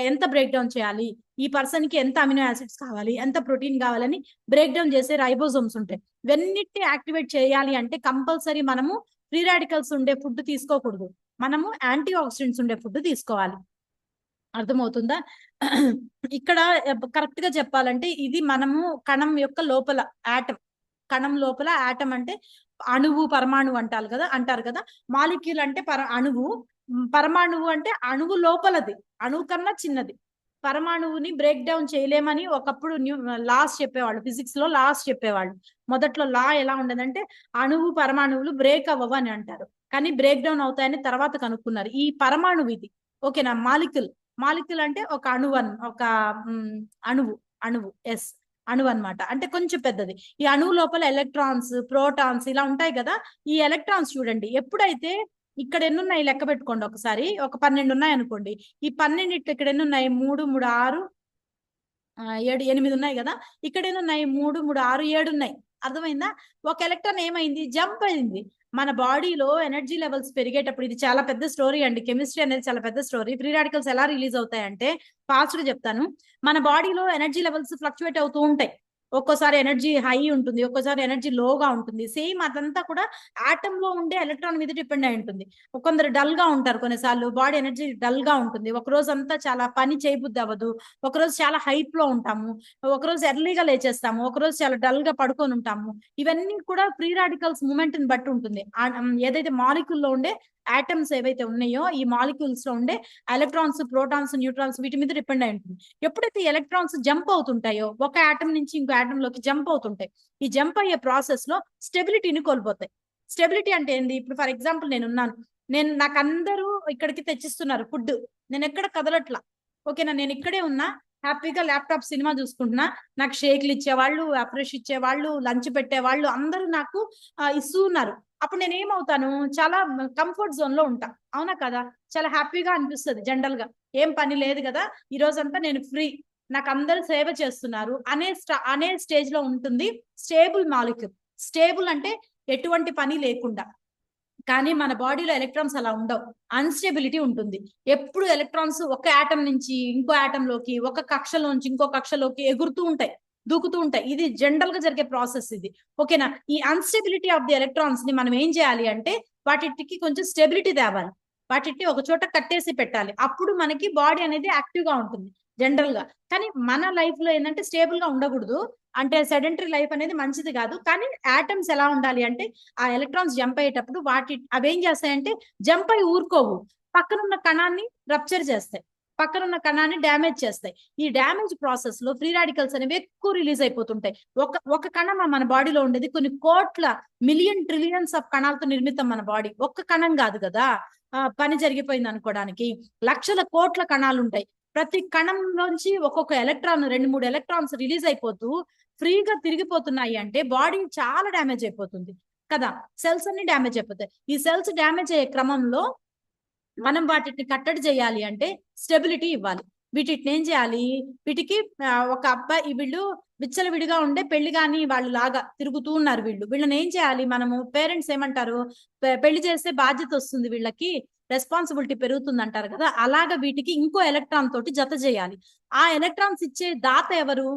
ఎంత బ్రేక్ డౌన్ చేయాలి, ఈ పర్సన్ కి ఎంత అమినో యాసిడ్స్ కావాలి, ఎంత ప్రోటీన్ కావాలని బ్రేక్ డౌన్ చేసే రైబోజోమ్స్ ఉంటాయి. ఇవన్నిటిని యాక్టివేట్ చేయాలి అంటే కంపల్సరీ మనము ఫ్రీ రాడికల్స్ ఉండే ఫుడ్ తీసుకోకూడదు, మనము యాంటీ ఆక్సిడెంట్స్ ఉండే ఫుడ్ తీసుకోవాలి. అర్థమవుతుందా? ఇక్కడ కరెక్ట్ గా చెప్పాలంటే ఇది మనము కణం యొక్క లోపల ఆటం, కణం లోపల ఆటం అంటే అణువు, పరమాణువు అంటారు కదా. మాలిక్యూల్ అంటే అణువు, పరమాణువు అంటే అణువు లోపలది, అణువు కన్నా చిన్నది. పరమాణువుని బ్రేక్ డౌన్ చేయలేమని ఒకప్పుడు లాస్ చెప్పేవాళ్ళు, ఫిజిక్స్ లో లాస్ చెప్పేవాళ్ళు. మొదట్లో లా ఎలా ఉండదంటే అణువు పరమాణువులు బ్రేక్ అవ్వవు అని అంటారు, కానీ బ్రేక్ డౌన్ అవుతాయని తర్వాత కనుక్కున్నారు. ఈ పరమాణువు ఇది, ఓకేనా. మాలిక్యూల్ అంటే ఒక అణువు ఎస్, అణువు అన్నమాట, అంటే కొంచెం పెద్దది. ఈ అణువు లోపల ఎలక్ట్రాన్స్, ప్రోటాన్స్ ఇలా ఉంటాయి కదా. ఈ ఎలక్ట్రాన్స్ చూడండి, ఎప్పుడైతే ఇక్కడ ఎన్ని ఉన్నాయి లెక్క పెట్టుకోండి ఒకసారి, ఒక 12 ఉన్నాయి అనుకోండి. ఈ 12 ఇక్కడ ఎన్ని ఉన్నాయి, 3, 3, 6, 7, 8 ఉన్నాయి కదా. ఇక్కడ ఎన్ని ఉన్నాయి, 3, 3, 6, 7 ఉన్నాయి. అర్థమైందా? ఒక ఎలక్ట్రాన్ ఏమైంది, జంప్ అయింది. మన బాడీలో ఎనర్జీ లెవెల్స్ పెరిగేటప్పుడు, ఇది చాలా పెద్ద స్టోరీ అండి, కెమిస్ట్రీ అనేది చాలా పెద్ద స్టోరీ. ఫ్రీ రాడికల్స్ ఎలా రిలీజ్ అవుతాయంటే ఫాస్ట్ గా చెప్తాను. మన బాడీలో ఎనర్జీ లెవెల్స్ ఫ్లక్చువేట్ అవుతూ ఉంటాయి. ఒక్కోసారి ఎనర్జీ హై ఉంటుంది, ఒక్కోసారి ఎనర్జీ లోగా ఉంటుంది. సేమ్ అదంతా కూడా ఆటమ్ లో ఉండే ఎలక్ట్రాన్ మీద డిపెండ్ అయి ఉంటుంది. కొందరు డల్ గా ఉంటారు, కొన్నిసార్లు బాడీ ఎనర్జీ డల్ గా ఉంటుంది. ఒక రోజు అంతా చాలా పని చేయబుద్ధి అవ్వదు, ఒకరోజు చాలా హైప్ లో ఉంటాము, ఒకరోజు ఎర్లీగా లేచేస్తాము, ఒకరోజు చాలా డల్ గా పడుకొని ఉంటాము. ఇవన్నీ కూడా ఫ్రీ రాడికల్స్ మూమెంట్ ని బట్టి ఉంటుంది. ఏదైతే మాలిక్యూల్ లో ఉండే ఆటమ్స్ ఏవైతే ఉన్నాయో, ఈ మాలిక్యూల్స్ లో ఉండే ఎలక్ట్రాన్స్, ప్రోటాన్స్, న్యూట్రాన్స్, వీటి మీద డిపెండ్ అయి ఉంటుంది. ఎప్పుడైతే ఎలక్ట్రాన్స్ జంప్ అవుతుంటాయో, ఒక ఆటమ్ నుంచి ఇంకో ఆటమ్ లోకి జంప్ అవుతుంటాయి, ఈ జంప్ అయ్యే ప్రాసెస్ లో స్టెబిలిటీని కోల్పోతాయి. స్టెబిలిటీ అంటే ఏంది, ఇప్పుడు ఫర్ ఎగ్జాంపుల్ నాకు అందరూ ఇక్కడికి తెచ్చిస్తున్నారు ఫుడ్, నేను ఎక్కడ కదలట్లా, ఓకేనా, నేను ఇక్కడే ఉన్నా, హ్యాపీగా ల్యాప్టాప్ సినిమా చూసుకుంటున్నా. నాకు షేక్లు ఇచ్చేవాళ్ళు, అప్రెష్ ఇచ్చేవాళ్ళు, లంచ్ పెట్టేవాళ్ళు అందరూ నాకు ఇస్తూ ఉన్నారు. అప్పుడు నేను ఏమవుతాను, చాలా కంఫర్ట్ జోన్ లో ఉంటా, అవునా కదా. చాలా హ్యాపీగా అనిపిస్తుంది జనరల్ గా, ఏం పని లేదు కదా ఈ రోజంతా, నేను ఫ్రీ, నాకు అందరూ సేవ చేస్తున్నారు అనే స్టేజ్ లో ఉంటుంది స్టేబుల్ మాలిక్యూల్. స్టేబుల్ అంటే ఎటువంటి పని లేకుండా. కానీ మన బాడీలో ఎలక్ట్రాన్స్ అలా ఉండవు, అన్స్టెబిలిటీ ఉంటుంది. ఎప్పుడు ఎలక్ట్రాన్స్ ఒక ఆటం నుంచి ఇంకో ఆటం లోకి, ఒక కక్షలోంచి ఇంకో కక్షలోకి ఎగురుతూ ఉంటాయి, దూకుతూ ఉంటాయి. ఇది జనరల్ గా జరిగే ప్రాసెస్ ఇది, ఓకేనా. ఈ అన్స్టెబిలిటీ ఆఫ్ ది ఎలక్ట్రాన్స్ ని మనం ఏం చేయాలి అంటే వాటికి కొంచెం స్టెబిలిటీ తేవాలి, వాటిని ఒక చోట కట్టేసి పెట్టాలి. అప్పుడు మనకి బాడీ అనేది యాక్టివ్ గా ఉంటుంది జనరల్ గా. కానీ మన లైఫ్ లో ఏంటంటే స్టేబుల్ గా ఉండకూడదు, అంటే సెడెంటరీ లైఫ్ అనేది మంచిది కాదు. కానీ ఆటమ్స్ ఎలా ఉండాలి అంటే ఆ ఎలక్ట్రాన్స్ జంప్ అయ్యేటప్పుడు అవేం చేస్తాయంటే జంప్ అయి ఊరుకోవు, పక్కనున్న కణాన్ని రప్చర్ చేస్తాయి, పక్కనున్న కణాన్ని డ్యామేజ్ చేస్తాయి. ఈ డ్యామేజ్ ప్రాసెస్ లో ఫ్రీ రాడికల్స్ అనేవి ఎక్కువ రిలీజ్ అయిపోతుంటాయి. ఒక కణం మన బాడీలో ఉండేది కొన్ని కోట్ల, మిలియన్, ట్రిలియన్స్ ఆఫ్ కణాలతో నిర్మితం మన బాడీ. ఒక్క కణం కాదు కదా పని జరిగిపోయింది అనుకోవడానికి, లక్షల కోట్ల కణాలు ఉంటాయి. ప్రతి కణంలోంచి ఒక్కొక్క ఎలక్ట్రాన్, 2-3 ఎలక్ట్రాన్స్ రిలీజ్ అయిపోతూ ఫ్రీగా తిరిగిపోతున్నాయి అంటే బాడీ చాలా డ్యామేజ్ అయిపోతుంది కదా, సెల్స్ అన్ని డ్యామేజ్ అయిపోతాయి. ఈ సెల్స్ డ్యామేజ్ అయ్యే క్రమంలో మనం వాటిని కట్టడి చేయాలి అంటే స్టెబిలిటీ ఇవ్వాలి. వీటిని ఏం చేయాలి, వీటికి ఒక అబ్బాయి వీళ్ళు విచ్చలవిడిగా ఉండే పెళ్లి కాని వాళ్ళు లాగా తిరుగుతూ ఉన్నారు. వీళ్ళని ఏం చేయాలి, మనము పేరెంట్స్ ఏమంటారు, పెళ్లి చేస్తే బాధ్యత వస్తుంది, వీళ్ళకి రెస్పాన్సిబిలిటీ పెరుగుతుంది అంటారు కదా, అలాగా వీటికి ఇంకో ఎలక్ట్రాన్ తోటి జత చేయాలి. ఆ ఎలక్ట్రాన్స్ ఇచ్చే దాత ఎవరు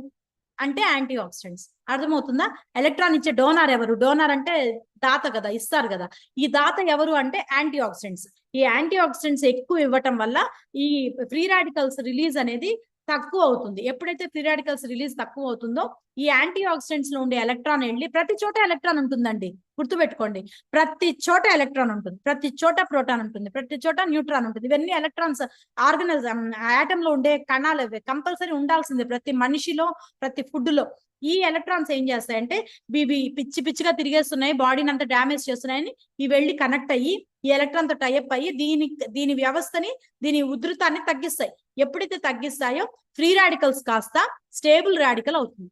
అంటే యాంటీ ఆక్సిడెంట్స్. అర్థమవుతుందా? ఎలక్ట్రాన్ ఇచ్చే డోనార్ ఎవరు, డోనార్ అంటే దాత కదా, ఇస్తారు కదా. ఈ దాత ఎవరు అంటే యాంటీ ఆక్సిడెంట్స్. ఈ యాంటీ ఆక్సిడెంట్స్ ఎక్కువ ఇవ్వటం వల్ల ఈ ఫ్రీ రాడికల్స్ రిలీజ్ అనేది తక్కువ అవుతుంది. ఎప్పుడైతే ఫ్రీ రాడికల్స్ రిలీజ్ తక్కువ అవుతుందో ఈ యాంటీ ఆక్సిడెంట్స్ లో ఉండే ఎలక్ట్రాన్ వెళ్ళి, ప్రతి చోట ఎలక్ట్రాన్ ఉంటుందండి, గుర్తుపెట్టుకోండి. ప్రతి చోట ఎలక్ట్రాన్ ఉంటుంది, ప్రతి చోట ప్రోటాన్ ఉంటుంది, ప్రతి చోట న్యూట్రాన్ ఉంటుంది. ఇవన్నీ ఎలక్ట్రాన్స్ ఆర్గనైజం ఆటమ్ లో ఉండే కణాలు కంపల్సరీ ఉండాల్సిందే ప్రతి మనిషిలో, ప్రతి ఫుడ్ లో. ఈ ఎలక్ట్రాన్స్ ఏం చేస్తాయంటే ఇవి పిచ్చి పిచ్చిగా తిరిగేస్తున్నాయి, బాడీని అంతా డ్యామేజ్ చేస్తున్నాయని ఇవి వెళ్ళి కనెక్ట్ అయ్యి ఈ ఎలక్ట్రాన్ తో టైఅప్ అయ్యి దీని వ్యవస్థని, దీని ఉధృతాన్ని తగ్గిస్తాయి. ఎప్పుడైతే తగ్గిస్తాయో ఫ్రీ రాడికల్స్ కాస్త స్టేబుల్ రాడికల్ అవుతుంది.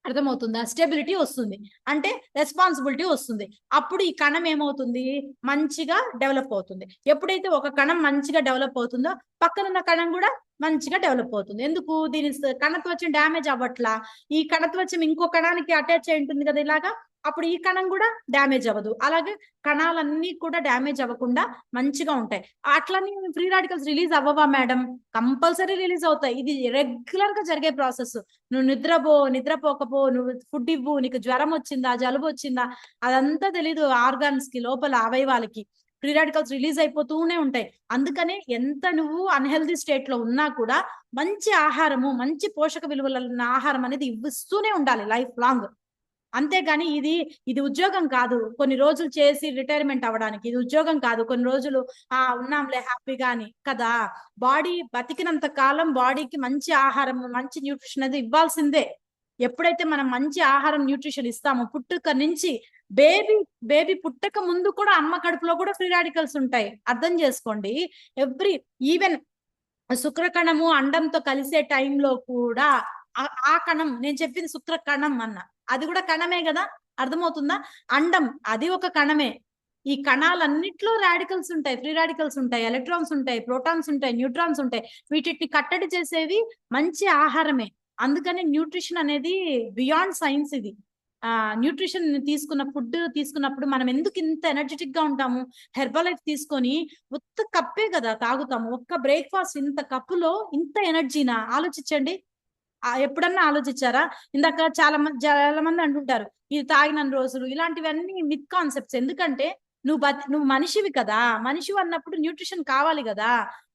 అర్థమవుతుందా? స్టెబిలిటీ వస్తుంది అంటే రెస్పాన్సిబిలిటీ వస్తుంది. అప్పుడు ఈ కణం ఏమవుతుంది, మంచిగా డెవలప్ అవుతుంది. ఎప్పుడైతే ఒక కణం మంచిగా డెవలప్ అవుతుందో పక్కనున్న కణం కూడా మంచిగా డెవలప్ అవుతుంది. ఎందుకు, దీని కణత్వచం డ్యామేజ్ అవ్వట్లా. ఈ కణత్వచం ఇంకో కణానికి అటాచ్ అయి ఉంటుంది కదా ఇలాగా, అప్పుడు ఈ కణం కూడా డ్యామేజ్ అవ్వదు. అలాగే కణాలన్నీ కూడా డ్యామేజ్ అవ్వకుండా మంచిగా ఉంటాయి. అట్లని ఫ్రీ రాడికల్స్ రిలీజ్ అవ్వవా మేడం? కంపల్సరీ రిలీజ్ అవుతాయి. ఇది రెగ్యులర్ గా జరిగే ప్రాసెస్. నువ్వు నిద్రపోకపో, నువ్వు ఫుడ్ ఇవ్వు, నీకు జ్వరం వచ్చిందా, జలుబు వచ్చిందా, అదంతా తెలీదు. ఆర్గాన్స్ కి లోపల అవయవాలకి ఫ్రీ రాడికల్స్ రిలీజ్ అయిపోతూనే ఉంటాయి. అందుకనే ఎంత నువ్వు అన్హెల్దీ స్టేట్ లో ఉన్నా కూడా మంచి ఆహారము, మంచి పోషక విలువల ఉన్న ఆహారం అనేది ఇస్తూనే ఉండాలి లైఫ్ లాంగ్. అంతేగాని ఇది ఉద్యోగం కాదు కొన్ని రోజులు చేసి రిటైర్మెంట్ అవ్వడానికి. ఇది ఉద్యోగం కాదు కొన్ని రోజులు ఉన్నాంలే హ్యాపీగా అని కదా. బాడీ బతికినంత కాలం బాడీకి మంచి ఆహారం, మంచి న్యూట్రిషన్ అనేది ఇవ్వాల్సిందే. ఎప్పుడైతే మనం మంచి ఆహారం, న్యూట్రిషన్ ఇస్తామో, పుట్టుక నుంచి బేబీ పుట్టక ముందు కూడా అమ్మ కడుపులో కూడా ఫ్రీ రాడికల్స్ ఉంటాయి. అర్థం చేసుకోండి. ఈవెన్ శుక్రకణము అండంతో కలిసే టైంలో కూడా ఆ కణం, నేను చెప్పింది శుక్ర కణం అన్న, అది కూడా కణమే కదా. అర్థమవుతుందా? అండం అది ఒక కణమే. ఈ కణాలన్నిట్లో రాడికల్స్ ఉంటాయి, ఫ్రీ రాడికల్స్ ఉంటాయి, ఎలక్ట్రాన్స్ ఉంటాయి, ప్రోటాన్స్ ఉంటాయి, న్యూట్రాన్స్ ఉంటాయి. వీటిని కట్టడి చేసేవి మంచి ఆహారమే. అందుకని న్యూట్రిషన్ అనేది బియాండ్ సైన్స్. ఇది న్యూట్రిషన్ తీసుకున్న ఫుడ్ తీసుకున్నప్పుడు మనం ఎందుకు ఇంత ఎనర్జెటిక్ గా ఉంటాము? హెర్బలైఫ్ తీసుకొని ఒక్క కప్పే కదా తాగుతాము. ఒక్క బ్రేక్ఫాస్ట్ ఇంత కప్పులో ఇంత ఎనర్జీనా? ఆలోచించండి. ఎప్పుడన్నా ఆలోచించారా? ఇందాక చాలా మంది అంటుంటారు ఇది తాగిన రోజులు, ఇలాంటివన్నీ మిత్ కాన్సెప్ట్స్. ఎందుకంటే నువ్వు మనిషివి కదా, మనిషి అన్నప్పుడు న్యూట్రిషన్ కావాలి కదా.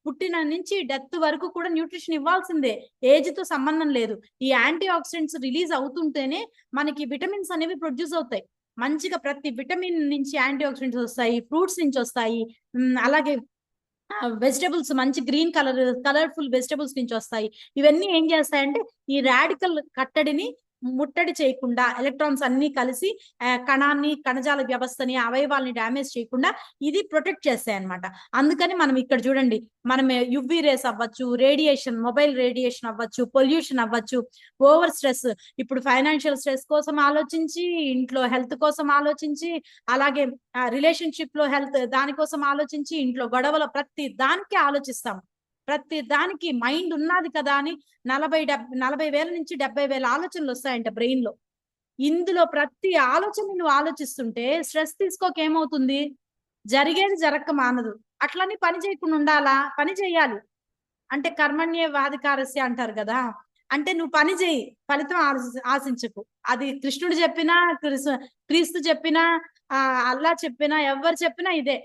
పుట్టిన నుంచి డెత్ వరకు కూడా న్యూట్రిషన్ ఇవ్వాల్సిందే, ఏజ్ తో సంబంధం లేదు. ఈ యాంటీ ఆక్సిడెంట్స్ రిలీజ్ అవుతుంటేనే మనకి విటమిన్స్ అనేవి ప్రొడ్యూస్ అవుతాయి. మంచిగా ప్రతి విటమిన్ నుంచి యాంటీ ఆక్సిడెంట్స్ వస్తాయి, ఫ్రూట్స్ నుంచి వస్తాయి. అలాగే వెజిటబుల్స్ మంచి గ్రీన్ కలర్ఫుల్ వెజిటబుల్స్ నుంచి వస్తాయి. ఇవన్నీ ఏం చేస్తాయంటే ఈ రాడికల్ కట్టడిని ముట్టడి చేయకుండా, ఎలక్ట్రాన్స్ అన్ని కలిసి కణాన్ని, కణజాల వ్యవస్థని, అవయవాల్ని డ్యామేజ్ చేయకుండా ఇది ప్రొటెక్ట్ చేస్తాయి అనమాట. అందుకని మనం ఇక్కడ చూడండి, మనం యువి రేస్ అవ్వచ్చు, రేడియేషన్, మొబైల్ రేడియేషన్ అవ్వచ్చు, పొల్యూషన్ అవ్వచ్చు, ఓవర్ స్ట్రెస్, ఇప్పుడు ఫైనాన్షియల్ స్ట్రెస్ కోసం ఆలోచించి, ఇంట్లో హెల్త్ కోసం ఆలోచించి, అలాగే రిలేషన్షిప్ లో హెల్త్ దానికోసం ఆలోచించి, ఇంట్లో గొడవల ప్రతి దానికి ఆలోచిస్తాం. ప్రతి దానికి మైండ్ ఉన్నది కదా అని 40,000 నుంచి 70,000 ఆలోచనలు వస్తాయంట బ్రెయిన్ లో. ఇందులో ప్రతి ఆలోచన నువ్వు ఆలోచిస్తుంటే స్ట్రెస్ తీసుకోకేమవుతుంది, జరిగేది జరగక మానదు. అట్లని పని చేయకుండా ఉండాలా? పని చేయాలి. అంటే కర్మణ్యేవాధికారస్య అంటారు కదా. అంటే నువ్వు పని చేయి, ఫలితం ఆశించకు. అది కృష్ణుడు చెప్పినా, క్రీస్తు చెప్పినా, అల్లా చెప్పినా, ఎవరు చెప్పినా ఇదే.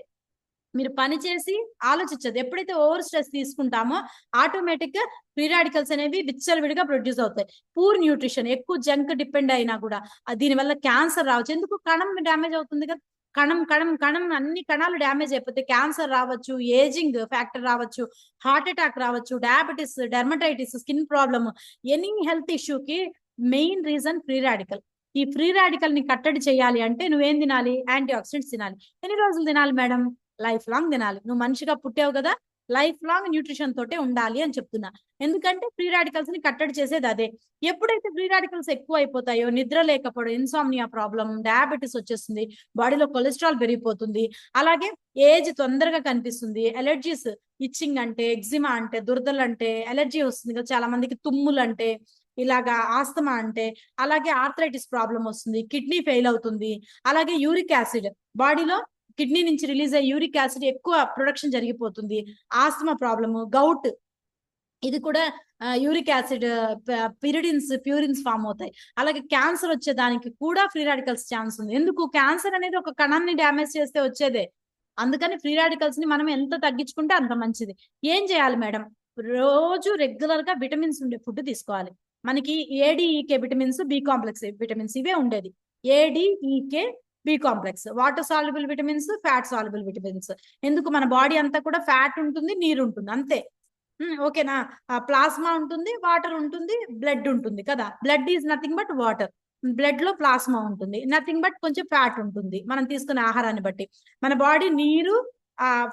మీరు పని చేసి ఆలోచించదు. ఎప్పుడైతే ఓవర్ స్ట్రెస్ తీసుకుంటామో ఆటోమేటిక్ గా ఫ్రీ రాడికల్స్ అనేవి విచ్చలవిడిగా ప్రొడ్యూస్ అవుతాయి. పూర్ న్యూట్రిషన్, ఎక్కువ జంక్ డిపెండ్ అయినా కూడా దీనివల్ల క్యాన్సర్ రావచ్చు. ఎందుకు? కణం డ్యామేజ్ అవుతుంది కదా. కణం అన్ని కణాలు డ్యామేజ్ అయిపోతే క్యాన్సర్ రావచ్చు, ఏజింగ్ ఫ్యాక్టర్ రావచ్చు, హార్ట్ అటాక్ రావచ్చు, diabetes, dermatitis, skin problem, any health ఇష్యూకి మెయిన్ రీజన్ ఫ్రీ రాడికల్. ఈ ఫ్రీ రాడికల్ ని కట్టడి చేయాలి అంటే నువ్వేం తినాలి? యాంటీ ఆక్సిడెంట్స్ తినాలి. ఎన్ని రోజులు తినాలి మేడం? లైఫ్ లాంగ్ తినాలి. నువ్వు మనిషిగా పుట్టావు కదా, లైఫ్ లాంగ్ న్యూట్రిషన్ తోటే ఉండాలి అని చెప్తున్నా. ఎందుకంటే ఫ్రీ రాడికల్స్ ని కట్టడి చేసేది అదే. ఎప్పుడైతే ఫ్రీ రాడికల్స్ ఎక్కువ అయిపోతాయో, నిద్ర లేకపోవడం, ఇన్సామ్నియా ప్రాబ్లం, డయాబెటీస్ వచ్చేస్తుంది, బాడీలో కొలెస్ట్రాల్ పెరిగిపోతుంది, అలాగే ఏజ్ తొందరగా కనిపిస్తుంది, ఎలర్జీస్ ఇచ్చింగ్ అంటే, ఎగ్జిమా అంటే, దురదలు అంటే, ఎలర్జీ వస్తుంది కదా చాలా మందికి, తుమ్ములు అంటే, ఇలాగా ఆస్తమా అంటే, అలాగే ఆర్థరైటిస్ ప్రాబ్లం వస్తుంది, కిడ్నీ ఫెయిల్ అవుతుంది, అలాగే యూరిక్ యాసిడ్ బాడీలో కిడ్నీ నుంచి రిలీజ్ అయ్యే యూరిక్ యాసిడ్ ఎక్కువ ప్రొడక్షన్ జరిగిపోతుంది, ఆస్తమా ప్రాబ్లము, గౌట్, ఇది కూడా యూరిక్ యాసిడ్ ప్యూరిన్స్ ఫామ్ అవుతాయి. అలాగే క్యాన్సర్ వచ్చేదానికి కూడా ఫ్రీ రాడికల్స్ ఛాన్స్ ఉంది. ఎందుకు? క్యాన్సర్ అనేది ఒక కణాన్ని డ్యామేజ్ చేస్తే వచ్చేదే. అందుకని ఫ్రీ రాడికల్స్ ని మనం ఎంత తగ్గించుకుంటే అంత మంచిది. ఏం చేయాలి మేడం? రోజు రెగ్యులర్ గా విటమిన్స్ ఉండే ఫుడ్ తీసుకోవాలి. మనకి A D E K vitamins, B complex vitamins ఇవే ఉండేది. A D E K, B complex, water soluble vitamins, fat soluble vitamins. ఎందుకు? మన బాడీ అంతా కూడా ఫ్యాట్ ఉంటుంది, నీరు ఉంటుంది, అంతే. ఓకేనా? ప్లాస్మా ఉంటుంది, వాటర్ ఉంటుంది, బ్లడ్ ఉంటుంది కదా. Blood is nothing but water. Blood లో ప్లాస్మా ఉంటుంది, నథింగ్ బట్ కొంచెం ఫ్యాట్ ఉంటుంది మనం తీసుకునే ఆహారాన్ని బట్టి. మన బాడీ నీరు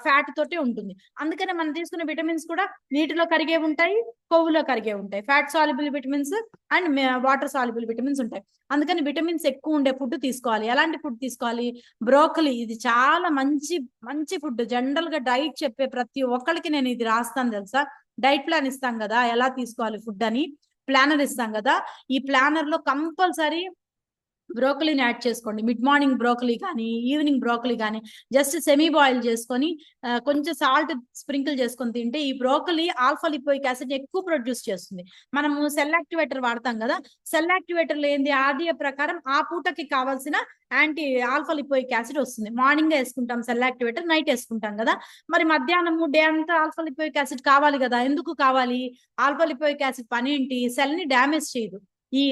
ఫ్యాట్ తోటే ఉంటుంది. అందుకనే మనం తీసుకునే విటమిన్స్ కూడా నీటిలో కరిగే ఉంటాయి, కొవ్వులో కరిగే ఉంటాయి. Fat soluble vitamins and water soluble vitamins ఉంటాయి. అందుకని విటమిన్స్ ఎక్కువ ఉండే ఫుడ్ తీసుకోవాలి. ఎలాంటి ఫుడ్ తీసుకోవాలి? బ్రోకలీ, ఇది చాలా మంచి మంచి ఫుడ్. జనరల్ గా డైట్ చెప్పే ప్రతి ఒక్కరికి నేను ఇది రాస్తాను తెలుసా. డైట్ ప్లాన్ ఇస్తాం కదా, ఎలా తీసుకోవాలి ఫుడ్ అని ప్లానర్ ఇస్తాం కదా. ఈ ప్లానర్ లో కంపల్సరీ బ్రోకలీని యాడ్ చేసుకోండి. మిడ్ మార్నింగ్ బ్రోకలీ కానీ, ఈవినింగ్ బ్రోకలీ కానీ జస్ట్ సెమీ బాయిల్ చేసుకొని కొంచెం సాల్ట్ స్ప్రింకిల్ చేసుకొని తింటే ఈ బ్రోకలీ ఆల్ఫా లిపోయిక్ యాసిడ్ ఎక్కువ ప్రొడ్యూస్ చేస్తుంది. మనము సెల్ యాక్టివేటర్ వాడతాం కదా, సెల్ యాక్టివేటర్ ఏంది? ఆర్డీఏ ప్రకారం ఆ పూటకి కావాల్సిన యాంటీ ఆల్ఫా లిపోయిక్ యాసిడ్ వస్తుంది. మార్నింగ్ వేసుకుంటాం సెల్ యాక్టివేటర్, నైట్ వేసుకుంటాం కదా. మరి మధ్యాహ్నము డే అంతా ఆల్ఫా లిపోయిక్ యాసిడ్ కావాలి కదా. ఎందుకు కావాలి? ఆల్ఫా లిపోయిక్ యాసిడ్ పని ఏంటి? సెల్ ని డ్యామేజ్ చేయదు. ఈ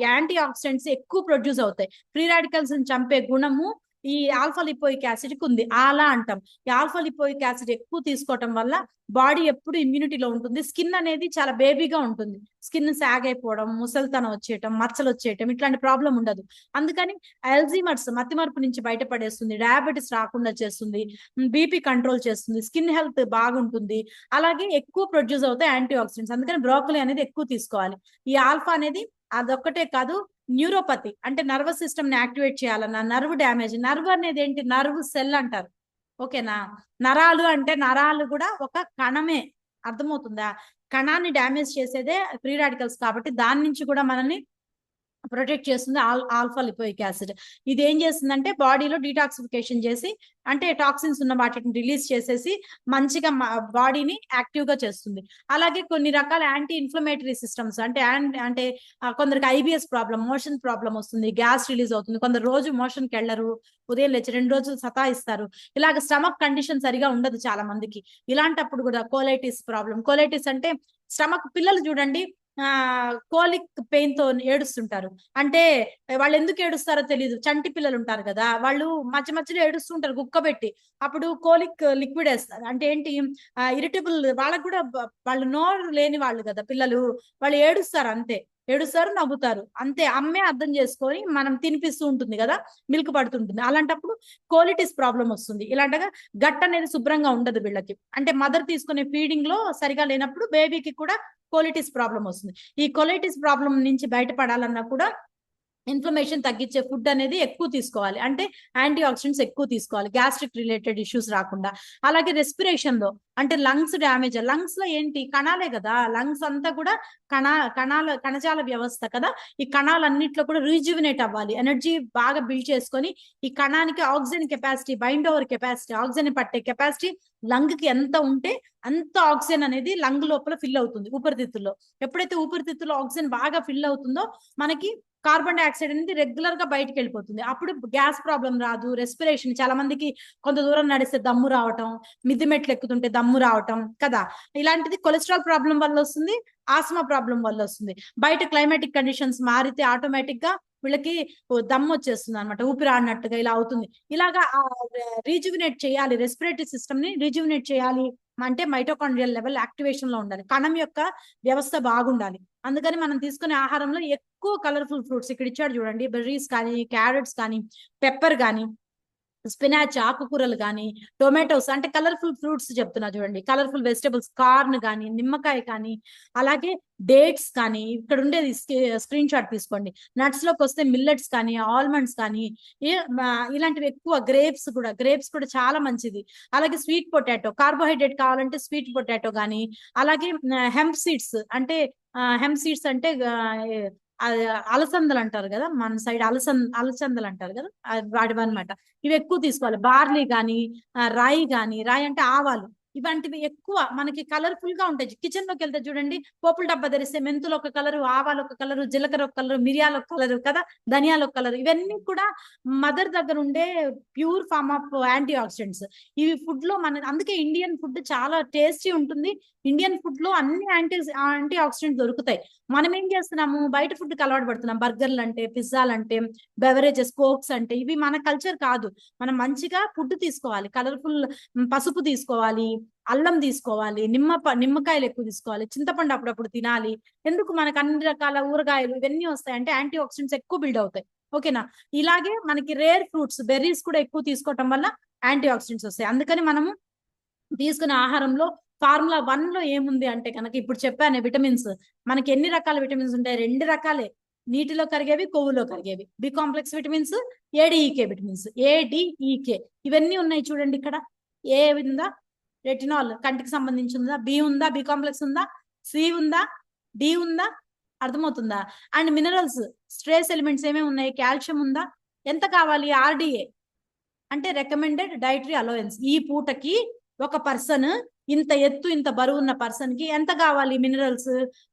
యాంటీ ఆక్సిడెంట్స్ ఎక్కువ ప్రొడ్యూస్ అవుతాయి. ఫ్రీ రాడికల్స్ చంపే గుణము ఈ ఆల్ఫా లిపోయిక్ యాసిడ్ కి ఉంది. అలా అంటాం. ఈ ఆల్ఫా లిపోయిక్ యాసిడ్ ఎక్కువ తీసుకోవటం వల్ల బాడీ ఎప్పుడు ఇమ్యూనిటీలో ఉంటుంది. స్కిన్ అనేది చాలా బేబీగా ఉంటుంది. స్కిన్ సాగ్ అయిపోవడం, ముసలితనం వచ్చేయటం, మచ్చలు వచ్చేయటం, ఇట్లాంటి ప్రాబ్లం ఉండదు. అందుకని అల్జీమర్స్, మతిమరుపు నుంచి బయటపడేస్తుంది, డయాబెటీస్ రాకుండా చేస్తుంది, బీపీ కంట్రోల్ చేస్తుంది, స్కిన్ హెల్త్ బాగుంటుంది. అలాగే ఎక్కువ ప్రొడ్యూస్ అవుతాయి యాంటీ ఆక్సిడెంట్స్. అందుకని బ్రోకలీ అనేది ఎక్కువ తీసుకోవాలి. ఈ ఆల్ఫా అనేది అదొక్కటే కాదు, న్యూరోపతి అంటే నర్వస్ సిస్టమ్ ని యాక్టివేట్ చేయాలన్న, నర్వ్ డ్యామేజ్. నర్వ్ అనేది ఏంటి? నర్వ్ సెల్ అంటారు. ఓకేనా? నరాలు అంటే నరాలు కూడా ఒక కణమే. అర్థమవుతుందా? కణాన్ని డ్యామేజ్ చేసేదే ఫ్రీ రాడికల్స్. కాబట్టి దాని నుంచి కూడా మనల్ని ప్రొటెక్ట్ చేస్తుంది ఆల్ఫా లిపోయిక్ యాసిడ్. ఇది ఏం చేస్తుందంటే బాడీలో డీటాక్సిఫికేషన్ చేసి, అంటే టాక్సిన్స్ ఉన్న వాటిని రిలీజ్ చేసేసి మంచిగా బాడీని యాక్టివ్ గా చేస్తుంది. అలాగే కొన్ని రకాల యాంటీ ఇన్ఫ్లమేటరీ సిస్టమ్స్ అంటే కొందరికి ఐబిఎస్ ప్రాబ్లం, మోషన్ ప్రాబ్లం వస్తుంది, గ్యాస్ రిలీజ్ అవుతుంది, కొందరు రోజు మోషన్కి వెళ్ళరు, ఉదయం లేచి 2 రోజులు సతాయిస్తారు. ఇలాగ స్టమక్ కండిషన్ సరిగా ఉండదు చాలా మందికి. ఇలాంటప్పుడు కూడా కోలైటిస్ ప్రాబ్లం. కోలైటిస్ అంటే స్టమక్, పిల్లలు చూడండి కోలిక్ పెయిన్ తో ఏడుస్తుంటారు. అంటే వాళ్ళు ఎందుకు ఏడుస్తారో తెలియదు. చంటి పిల్లలు ఉంటారు కదా, వాళ్ళు మధ్య మధ్యలో ఏడుస్తుంటారు గుక్కబెట్టి. అప్పుడు కోలిక్ లిక్విడ్ వేస్తారు. అంటే ఏంటి? ఇరిటబుల్, వాళ్ళకు కూడా వాళ్ళు నోరు లేని వాళ్ళు కదా పిల్లలు, వాళ్ళు ఏడుస్తారు అంతే. ఏడుస్తారు, నవ్వుతారు అంతే. అమ్మే అర్థం చేసుకొని మనం తినిపిస్తూ ఉంటుంది కదా, మిల్క్ పడుతుంటుంది. అలాంటప్పుడు కోలిటిస్ ప్రాబ్లం వస్తుంది. ఇలాంటిగా గట్ అనేది శుభ్రంగా ఉండదు వీళ్ళకి. అంటే మదర్ తీసుకునే ఫీడింగ్ లో సరిగా లేనప్పుడు బేబీకి కూడా కోలిటిస్ ప్రాబ్లం వస్తుంది. ఈ కోలైటిస్ ప్రాబ్లం నుంచి బయటపడాలన్నా కూడా ఇన్ఫ్లమేషన్ తగ్గించే ఫుడ్ అనేది ఎక్కువ తీసుకోవాలి. అంటే యాంటీ ఆక్సిడెంట్స్ ఎక్కువ తీసుకోవాలి, గ్యాస్ట్రిక్ రిలేటెడ్ ఇష్యూస్ రాకుండా. అలాగే రెస్పిరేషన్ లో అంటే లంగ్స్ డ్యామేజ్. లంగ్స్ లో ఏంటి? కణాలే కదా. లంగ్స్ అంతా కూడా కణజాల వ్యవస్థ కదా. ఈ కణాలన్నిట్లో కూడా రీజువినేట్ అవ్వాలి, ఎనర్జీ బాగా బిల్డ్ చేసుకొని ఈ కణానికి oxygen capacity, bind over capacity, oxygen పట్టే కెపాసిటీ లంగ్ కి ఎంత ఉంటే అంత ఆక్సిజన్ అనేది లంగ్ లోపల ఫిల్ అవుతుంది. ఊపిరితిత్తుల్లో ఎప్పుడైతే ఊపిరితిత్తుల్లో ఆక్సిజన్ బాగా ఫిల్ అవుతుందో మనకి కార్బన్ డైఆక్సైడ్ అనేది రెగ్యులర్ గా బయటకు వెళ్ళిపోతుంది. అప్పుడు గ్యాస్ ప్రాబ్లం రాదు. రెస్పిరేషన్, చాలా మందికి కొంత దూరం నడిస్తే దమ్ము రావటం, మిద్ది మెట్లు ఎక్కుతుంటే దమ్ము రావటం కదా, ఇలాంటిది కొలెస్ట్రాల్ ప్రాబ్లం వల్ల వస్తుంది, ఆస్మా ప్రాబ్లం వల్ల వస్తుంది. బయట క్లైమాటిక్ కండిషన్స్ మారితే ఆటోమేటిక్ గా వీళ్ళకి దమ్ము వచ్చేస్తుంది అనమాట, ఊపిరి ఆడినట్టుగా ఇలా అవుతుంది. ఇలాగా రీజువినేట్ చేయాలి, రెస్పిరేటరీ సిస్టమ్ ని రీజువినేట్ చేయాలి అంటే మైటోకాండ్రియల్ లెవెల్ యాక్టివేషన్ లో ఉండాలి, కణం యొక్క వ్యవస్థ బాగుండాలి. అందుకని మనం తీసుకునే ఆహారంలో ఎక్కువ కలర్ఫుల్ ఫ్రూట్స్ ఇక్కడ ఇచ్చాడు చూడండి, బెర్రీస్ కానీ, క్యారెట్స్ కానీ, పెప్పర్ కానీ, స్పినాచ్ ఆకుకూరలు కానీ, టొమాటోస్ అంటే కలర్ఫుల్ ఫ్రూట్స్ చెప్తున్నా చూడండి, కలర్ఫుల్ వెజిటబుల్స్, కార్న్ కానీ, నిమ్మకాయ కానీ, అలాగే డేట్స్ కానీ, ఇక్కడ ఉండేది స్క్రీన్ షాట్ తీసుకోండి. నట్స్ లోకి వస్తే మిల్లెట్స్ కానీ, ఆల్మండ్స్ కానీ, ఇలాంటివి ఎక్కువ. గ్రేప్స్ కూడా చాలా మంచిది. అలాగే స్వీట్ పొటాటో, కార్బోహైడ్రేట్ కావాలంటే స్వీట్ పొటాటో కానీ, అలాగే హెంప్ సీడ్స్ అంటే అలసందలు అంటారు కదా, మన సైడ్ అలసందలు అంటారు కదా, వాటివన్నమాట. ఇవి ఎక్కువ తీసుకోవాలి. బార్లీ కానీ, రాయి అంటే ఆవాలు, ఇవంటివి ఎక్కువ మనకి కలర్ఫుల్ గా ఉంటాయి. కిచెన్ లోకి వెళ్తే చూడండి, పోపుల డబ్బా తెరిస్తే మెంతులు ఒక కలరు, ఆవాలు ఒక కలరు, జీలకర్ర ఒక కలరు, మిరియాలు ఒక కలరు కదా, ధనియాలు ఒక కలరు. ఇవన్నీ కూడా మదర్ దగ్గర ఉండే pure form of anti oxidants. ఇవి ఫుడ్ లో అందుకే ఇండియన్ ఫుడ్ చాలా టేస్టీ ఉంటుంది. ఇండియన్ ఫుడ్ లో అన్ని యాంటీ ఆక్సిడెంట్స్ దొరుకుతాయి. మనం ఏం చేస్తున్నాము, బయట ఫుడ్ కి అలవాటు పడుతున్నాం. బర్గర్లు అంటే, పిజ్జాలు అంటే, బెవరేజెస్, కోక్స్ అంటే, ఇవి మన కల్చర్ కాదు. మనం మంచిగా ఫుడ్ తీసుకోవాలి. కలర్ఫుల్ పసుపు తీసుకోవాలి, అల్లం తీసుకోవాలి, నిమ్మకాయలు ఎక్కువ తీసుకోవాలి, చింతపండు అప్పుడప్పుడు తినాలి. ఎందుకు, మనకు అన్ని రకాల ఊరగాయలు ఇవన్నీ వస్తాయి అంటే యాంటీ ఆక్సిడెంట్స్ ఎక్కువ బిల్డ్ అవుతాయి. ఓకేనా. ఇలాగే మనకి రేర్ ఫ్రూట్స్, బెర్రీస్ కూడా ఎక్కువ తీసుకోవటం వల్ల యాంటీ ఆక్సిడెంట్స్ వస్తాయి. అందుకని మనము తీసుకునే ఆహారంలో ఫార్ములా 1 లో ఏముంది అంటే కనుక, ఇప్పుడు చెప్పాను విటమిన్స్. మనకి ఎన్ని రకాల విటమిన్స్ ఉంటాయి? 2 రకాలే. నీటిలో కరిగేవి, కొవ్వులో కరిగేవి. B complex vitamins, A D E K vitamins. A D E K ఇవన్నీ ఉన్నాయి చూడండి ఇక్కడ. ఏ ఉందా? రెటినాల్ కంటికి సంబంధించి ఉందా? బి ఉందా? బి కాంప్లెక్స్ ఉందా? సి ఉందా? డి ఉందా? అర్థమవుతుందా? అండ్ మినరల్స్, స్ట్రేస్ ఎలిమెంట్స్ ఏమేమి ఉన్నాయి? కాల్షియం ఉందా? ఎంత కావాలి? ఆర్డిఏ అంటే రికమెండెడ్ డైటరీ అలవెన్స్. ఈ పూటకి ఒక పర్సన్, ఇంత ఎత్తు ఇంత బరువు ఉన్న పర్సన్ కి ఎంత కావాలి మినరల్స్?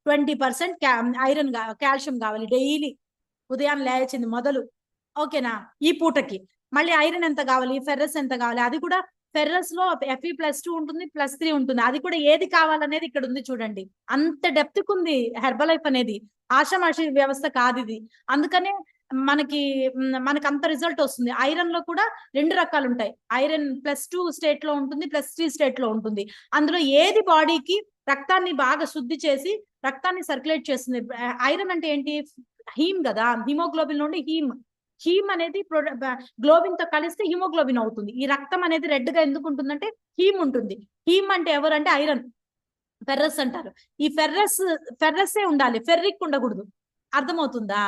20% ఐరన్, కాల్షియం కావాలి డైలీ, ఉదయం లేచింది మొదలు. ఓకేనా. ఈ పూటకి మళ్ళీ ఐరన్ ఎంత కావాలి? ఫెర్రస్ ఎంత కావాలి? అది కూడా ఫెర్రస్ లో Fe+2 ఉంటుంది, +3 ఉంటుంది. అది కూడా ఏది కావాలనేది ఇక్కడ ఉంది చూడండి. అంత డెప్త్ ఉంది హెర్బలైఫ్ అనేది. ఆషామాషి వ్యవస్థ కాదు ఇది. అందుకనే మనకి అంత రిజల్ట్ వస్తుంది. ఐరన్ లో కూడా 2 రకాలు ఉంటాయి. ఐరన్ +2 స్టేట్ లో ఉంటుంది, +3 స్టేట్ లో ఉంటుంది. అందులో ఏది బాడీకి రక్తాన్ని బాగా శుద్ధి చేసి రక్తాన్ని సర్క్యులేట్ చేస్తుంది. ఐరన్ అంటే ఏంటి? హీమ్ కదా, హిమోగ్లోబిన్ నుండి హీమ్ అనేది గ్లోబిన్ తో కలిస్తే హిమోగ్లోబిన్ అవుతుంది. ఈ రక్తం అనేది రెడ్ గా ఎందుకు ఉంటుందంటే హీమ్ ఉంటుంది. హీమ్ అంటే ఎవరంటే ఐరన్, ఫెర్రస్ అంటారు. ఈ ఫెర్రస్సే ఉండాలి, ఫెర్రిక్ ఉండకూడదు. అర్థమవుతుందా?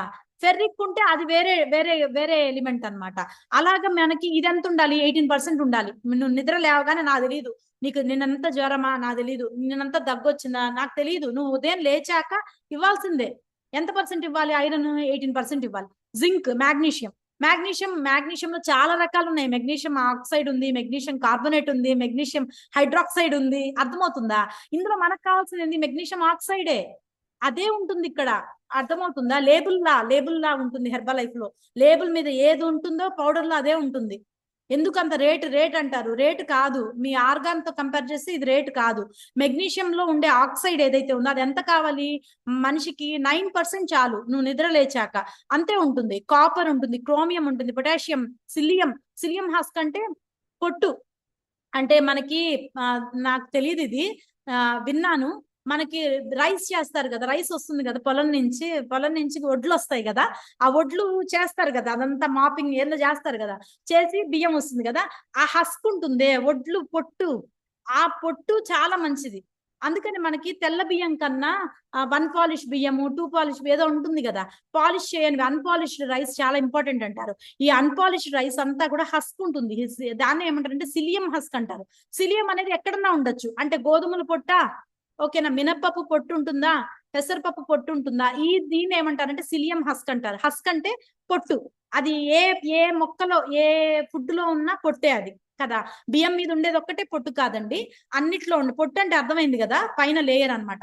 ఫెర్రిక్ ఉంటే అది వేరే వేరే వేరే ఎలిమెంట్ అన్నమాట. అలాగా మనకి ఇదెంత ఉండాలి? 18% ఉండాలి. నువ్వు నిద్ర లేవగానే నాకు తెలియదు నీకు నిన్నంత జ్వరమా, నాకు తెలియదు, నిన్నంత దగ్గొచ్చిందా నాకు తెలియదు, నువ్వు ఉదయం లేచాక ఇవ్వాల్సిందే. ఎంత పర్సెంట్ ఇవ్వాలి? ఐరన్ 18% ఇవ్వాలి. జింక్, మాగ్నీషియంలో చాలా రకాలు ఉన్నాయి. మెగ్నీషియం ఆక్సైడ్ ఉంది, మెగ్నీషియం కార్బోనేట్ ఉంది, మెగ్నీషియం హైడ్రాక్సైడ్ ఉంది. అర్థమవుతుందా? ఇందులో మనకు కావాల్సింది మెగ్నీషియం ఆక్సైడే. అదే ఉంటుంది ఇక్కడ. అర్థమవుతుందా? లేబుల్ లా ఉంటుంది హెర్బలైఫ్ లో. లేబుల్ మీద ఏది ఉంటుందో పౌడర్ లో అదే ఉంటుంది. ఎందుకు అంత రేట్ అంటారు? రేటు కాదు, మీ ఆర్గాన్ తో కంపేర్ చేస్తే ఇది రేటు కాదు. మెగ్నీషియం లో ఉండే ఆక్సైడ్ ఏదైతే ఉందో అది ఎంత కావాలి? మనిషికి 9% చాలు, నువ్వు నిద్ర లేచాక. అంతే ఉంటుంది. కాపర్ ఉంటుంది, క్రోమియం ఉంటుంది, పొటాషియం, సిలియం హస్క్ అంటే పొట్టు. అంటే మనకి నాకు తెలియదు ఇది, విన్నాను. మనకి రైస్ చేస్తారు కదా, రైస్ వస్తుంది కదా పొలం నుంచి వడ్లు వస్తాయి కదా, ఆ వడ్లు చేస్తారు కదా, అదంతా మాపింగ్ ఏదో చేస్తారు కదా, చేసి బియ్యం వస్తుంది కదా, ఆ హస్క్ ఉంటుంది, వడ్లు పొట్టు. ఆ పొట్టు చాలా మంచిది. అందుకని మనకి తెల్ల బియ్యం కన్నా 1 పాలిష్ బియ్యము, 2 పాలిష్ ఏదో ఉంటుంది కదా, పాలిష్ చేయని అన్పాలిష్డ్ రైస్ చాలా ఇంపార్టెంట్ అంటారు. ఈ అన్పాలిష్డ్ రైస్ అంతా కూడా హస్క్ ఉంటుంది. దాన్ని ఏమంటారంటే సిలియం హస్క్ అంటారు. సిలియం అనేది ఎక్కడన్నా ఉండొచ్చు. అంటే గోధుమల పొట్ట, ఓకేనా, మినప్పప్పు పొట్టు ఉంటుందా, పెసరపప్పు పొట్టు ఉంటుందా, దీన్ని ఏమంటారంటే సిలియం హస్క్ అంటారు. హస్క్ అంటే పొట్టు. అది ఏ మొక్కలో ఏ ఫుడ్ లో ఉన్నా పొట్టే అది కదా. బియ్యం మీద ఉండేది ఒక్కటే పొట్టు కాదండి, అన్నిట్లో ఉండి పొట్టు అంటే అర్థమైంది కదా, పైన లేయర్ అన్నమాట.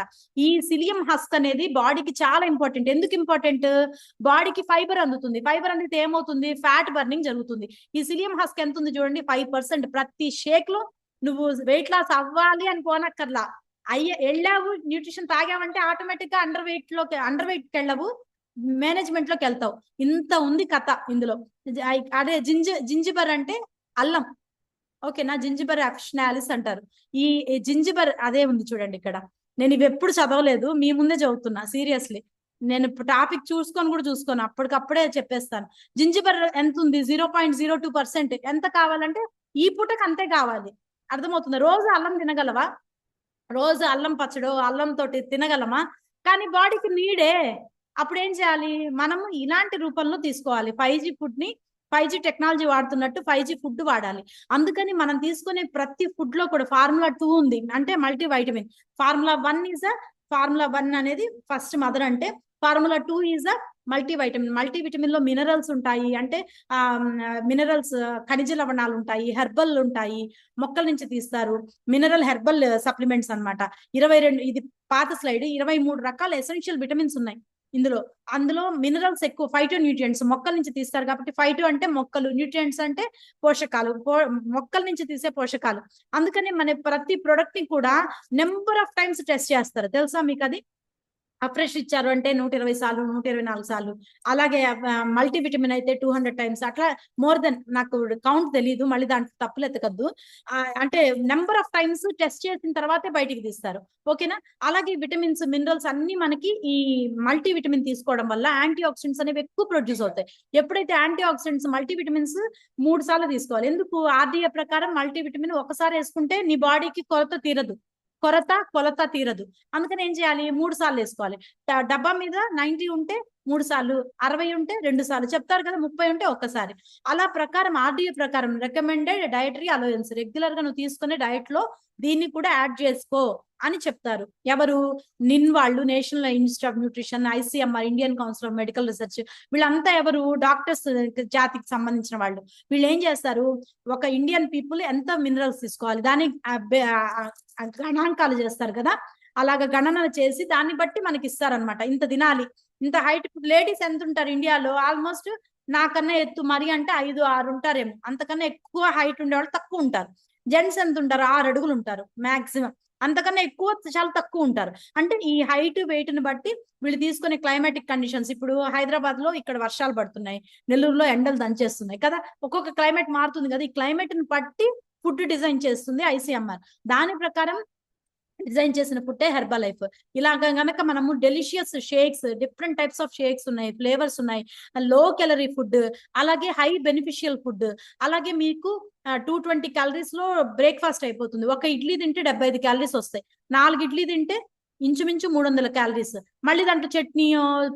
ఈ సిలియం హస్క్ అనేది బాడీకి చాలా ఇంపార్టెంట్. ఎందుకు ఇంపార్టెంట్? బాడీకి ఫైబర్ అందుతుంది. ఫైబర్ అందితే ఏమవుతుంది? ఫ్యాట్ బర్నింగ్ జరుగుతుంది. ఈ సిలియం హస్క్ ఎంత ఉంది చూడండి, 5%. ప్రతి షేక్ లో నువ్వు వెయిట్ లాస్ అవ్వాలి అని పోనక్కర్లా, వెళ్ళావు న్యూట్రిషన్ తాగావంటే ఆటోమేటిక్ గా అండర్ వెయిట్ వెళ్ళవు, మేనేజ్మెంట్ లోకి వెళ్తావు. ఇంత ఉంది కథ ఇందులో. అదే జింజిబర్ అంటే అల్లం, ఓకేనా, జింజిబర్ అఫిషనాలిస్ అంటారు. ఈ జింజిబర్ అదే ఉంది చూడండి ఇక్కడ. నేను ఇవి ఎప్పుడు చదవలేదు, మీ ముందే చదువుతున్నా సీరియస్లీ. నేను టాపిక్ చూసుకొని కూడా చూసుకోను, అప్పటికప్పుడే చెప్పేస్తాను. జింజర్ ఎంత ఉంది? 0.02%. ఎంత కావాలంటే ఈ పూటకి అంతే కావాలి. అర్థమవుతుంది? రోజు అల్లం తినగలవా? రోజు అల్లం పచ్చడో అల్లం తోటి తినగలమా? కానీ బాడీకి నీడే. అప్పుడు ఏం చేయాలి? మనము ఇలాంటి రూపంలో తీసుకోవాలి. 5G ఫుడ్ ని 5G టెక్నాలజీ వాడుతున్నట్టు 5G ఫుడ్ వాడాలి. అందుకని మనం తీసుకునే ప్రతి ఫుడ్ లో కూడా ఫార్ములా 2 ఉంది, అంటే మల్టీ వైటమిన్. ఫార్ములా 1 అనేది ఫస్ట్ మదర్ అంటే, formula 2 is a multi vitamin. Multi vitamin లో మినరల్స్ ఉంటాయి, అంటే మినరల్స్ ఖనిజ లవణాలు ఉంటాయి, హెర్బల్ ఉంటాయి, మొక్కల నుంచి తీస్తారు. మినరల్ హెర్బల్ సప్లిమెంట్స్ అన్నమాట. 22, ఇది పాత స్లైడ్, 23 రకాల ఎసెన్షియల్ విటమిన్స్ ఉన్నాయి ఇందులో. అందులో మినరల్స్ ఎక్కువ, ఫైటో న్యూట్రియంట్స్ మొక్కల నుంచి తీస్తారు కాబట్టి, ఫైటో అంటే మొక్కలు, న్యూట్రియంట్స్ అంటే పోషకాలు, మొక్కల నుంచి తీసే పోషకాలు. అందుకని మన ప్రతి ప్రొడక్ట్ ని కూడా నెంబర్ ఆఫ్ టైమ్స్ టెస్ట్ చేస్తారు, తెలుసా మీకు అది? ఫ్రెష్ ఇచ్చారు అంటే 120 సార్లు, 124 సార్లు. అలాగే మల్టీ విటమిన్ అయితే 200 టైమ్స్, అట్లా మోర్ దెన్, నాకు కౌంట్ తెలియదు, మళ్ళీ దాంట్లో తప్పులు ఎత్తకద్దు. అంటే నెంబర్ ఆఫ్ టైమ్స్ టెస్ట్ చేసిన తర్వాతే బయటికి తీస్తారు, ఓకేనా? అలాగే విటమిన్స్, మినరల్స్ అన్ని మనకి ఈ మల్టీ విటమిన్ తీసుకోవడం వల్ల యాంటీ ఆక్సిడెంట్స్ అనేవి ఎక్కువ ప్రొడ్యూస్ అవుతాయి. ఎప్పుడైతే యాంటీ ఆక్సిడెంట్స్, మల్టీ విటమిన్స్ 3 సార్లు తీసుకోవాలి. ఎందుకు? ఆర్డీఏ ప్రకారం మల్టీ విటమిన్ ఒకసారి వేసుకుంటే నీ బాడీకి కొలత తీరదు. అందుకని ఏం చేయాలి? 3 సార్లు వేసుకోవాలి. డబ్బా మీద 90 ఉంటే 3 సార్లు, 60 ఉంటే 2 సార్లు, చెప్తారు కదా 30 ఉంటే ఒక్కసారి. అలా ప్రకారం ఆర్డీఏ ప్రకారం రికమెండెడ్ డైటరీ అలవెన్స్, రెగ్యులర్ గా నువ్వు తీసుకునే డైట్ లో దీన్ని కూడా యాడ్ చేసుకో అని చెప్తారు. ఎవరు? వాళ్ళు, national institute of nutrition, ICMR, Indian council of medical research, వీళ్ళంతా ఎవరు? డాక్టర్స్ జాతికి సంబంధించిన వాళ్ళు. వీళ్ళు ఏం చేస్తారు? ఒక ఇండియన్ పీపుల్ ఎంత మినరల్స్ తీసుకోవాలి దాని గణాంకాలు చేస్తారు కదా, అలాగ గణన చేసి దాన్ని బట్టి మనకి ఇస్తారనమాట. ఇంత తినాలి, ఇంత హైట్. లేడీస్ ఎంత ఉంటారు ఇండియాలో? ఆల్మోస్ట్ నాకన్నా ఎత్తు మరి అంటే 5, 6 ఉంటారేమో, అంతకన్నా ఎక్కువ హైట్ ఉండేవాళ్ళు తక్కువ ఉంటారు. జెంట్స్ ఎంత ఉంటారు? 6 అడుగులు ఉంటారు మాక్సిమం, అంతకన్నా ఎక్కువ చాలా తక్కువ ఉంటారు. అంటే ఈ హైట్ వెయిట్ ని బట్టి వీళ్ళు తీసుకునే క్లైమాటిక్ కండిషన్స్. ఇప్పుడు హైదరాబాద్ లో ఇక్కడ వర్షాలు పడుతున్నాయి, నెల్లూరులో ఎండలు దంచేస్తున్నాయి కదా, ఒక్కొక్క క్లైమేట్ మారుతుంది కదా, ఈ క్లైమేట్ ని బట్టి ఫుడ్ డిజైన్ చేస్తుంది ICMR. దాని ప్రకారం డిజైన్ చేసిన ఫుడ్ హెర్బల్ లైఫ్. ఇలాగ గనక మనము delicious shakes, different types of shakes ఉన్నాయి, ఫ్లేవర్స్ ఉన్నాయి, లో క్యాలరీ ఫుడ్, అలాగే హై బెనిఫిషియల్ ఫుడ్. అలాగే మీకు 220 క్యాలరీస్ లో బ్రేక్ఫాస్ట్ అయిపోతుంది. ఒక ఇడ్లీ తింటే 75 క్యాలరీస్ వస్తాయి, 4 ఇడ్లీ తింటే ఇంచుమించు 300 క్యాలరీస్. మళ్ళీ దాంట్లో చట్నీ,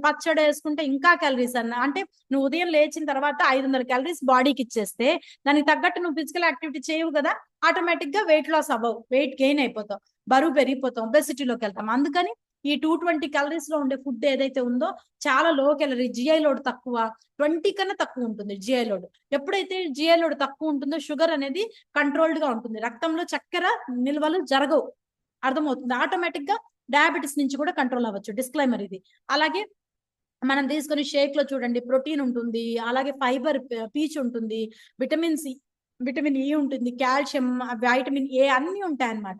పచ్చడి వేసుకుంటే ఇంకా క్యాలరీస్ అంటే నువ్వు ఉదయం లేచిన తర్వాత 500 క్యాలరీస్ బాడీకి ఇచ్చేస్తే, దానికి తగ్గట్టు నువ్వు ఫిజికల్ యాక్టివిటీ చేయవు కదా, ఆటోమేటిక్ గా వెయిట్ లాస్ అవ్వవు, వెయిట్ గెయిన్ అయిపోతావు, బరువు పెరిగిపోతాం, ఒబెసిటీలోకి వెళ్తాం. అందుకని ఈ 220 క్యాలరీస్ లో ఉండే ఫుడ్ ఏదైతే ఉందో చాలా లో క్యాలరీ, జిఐ లోడ్ తక్కువ, 20 కన్నా తక్కువ ఉంటుంది జిఐ లోడ్. ఎప్పుడైతే జిఐ లోడ్ తక్కువ ఉంటుందో షుగర్ అనేది కంట్రోల్డ్ గా ఉంటుంది, రక్తంలో చక్కెర నిల్వలు జరగవు, అర్థమవుతుంది? ఆటోమేటిక్ గా డయాబెటీస్ నుంచి కూడా కంట్రోల్ అవ్వచ్చు. డిస్క్లైమర్ ఇది. అలాగే మనం తీసుకునే షేక్ లో చూడండి, ప్రోటీన్ ఉంటుంది, అలాగే ఫైబర్, పీచ్ ఉంటుంది, విటమిన్ ఈ ఉంటుంది, కాల్షియం, వైటమిన్ ఏ అన్ని ఉంటాయి అన్నమాట.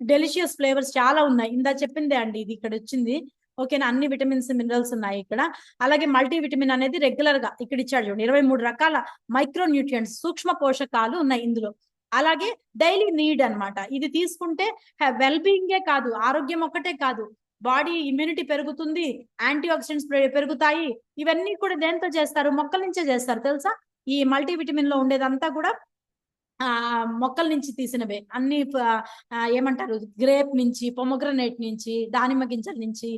డెలిషియస్ ఫ్లేవర్స్ చాలా ఉన్నాయి, ఇందా చెప్పిందే అండి ఇది ఇక్కడ వచ్చింది, ఓకేనా? అన్ని విటమిన్స్, మినరల్స్ ఉన్నాయి ఇక్కడ. అలాగే మల్టీ విటమిన్ అనేది రెగ్యులర్ గా ఇక్కడ ఇచ్చాడు చూడండి, 23 రకాల మైక్రో న్యూట్రియంట్స్, సూక్ష్మ పోషకాలు ఉన్నాయి ఇందులో. అలాగే డైలీ నీడ్ అన్నమాట. ఇది తీసుకుంటే వెల్ బీయింగే కాదు, ఆరోగ్యం ఒక్కటే కాదు, బాడీ ఇమ్యూనిటీ పెరుగుతుంది, యాంటీ ఆక్సిడెంట్స్ పెరుగుతాయి. ఇవన్నీ కూడా దేంతో చేస్తారు? మొక్కల నుంచే చేస్తారు, తెలుసా? ఈ మల్టీ విటమిన్ లో ఉండేదంతా కూడా మొక్కల నుంచి తీసినవే అన్ని. ఏమంటారు? గ్రేప్ నుంచి, పొమోగ్రనేట్ నుంచి, దానిమ్మ గింజల నుంచి,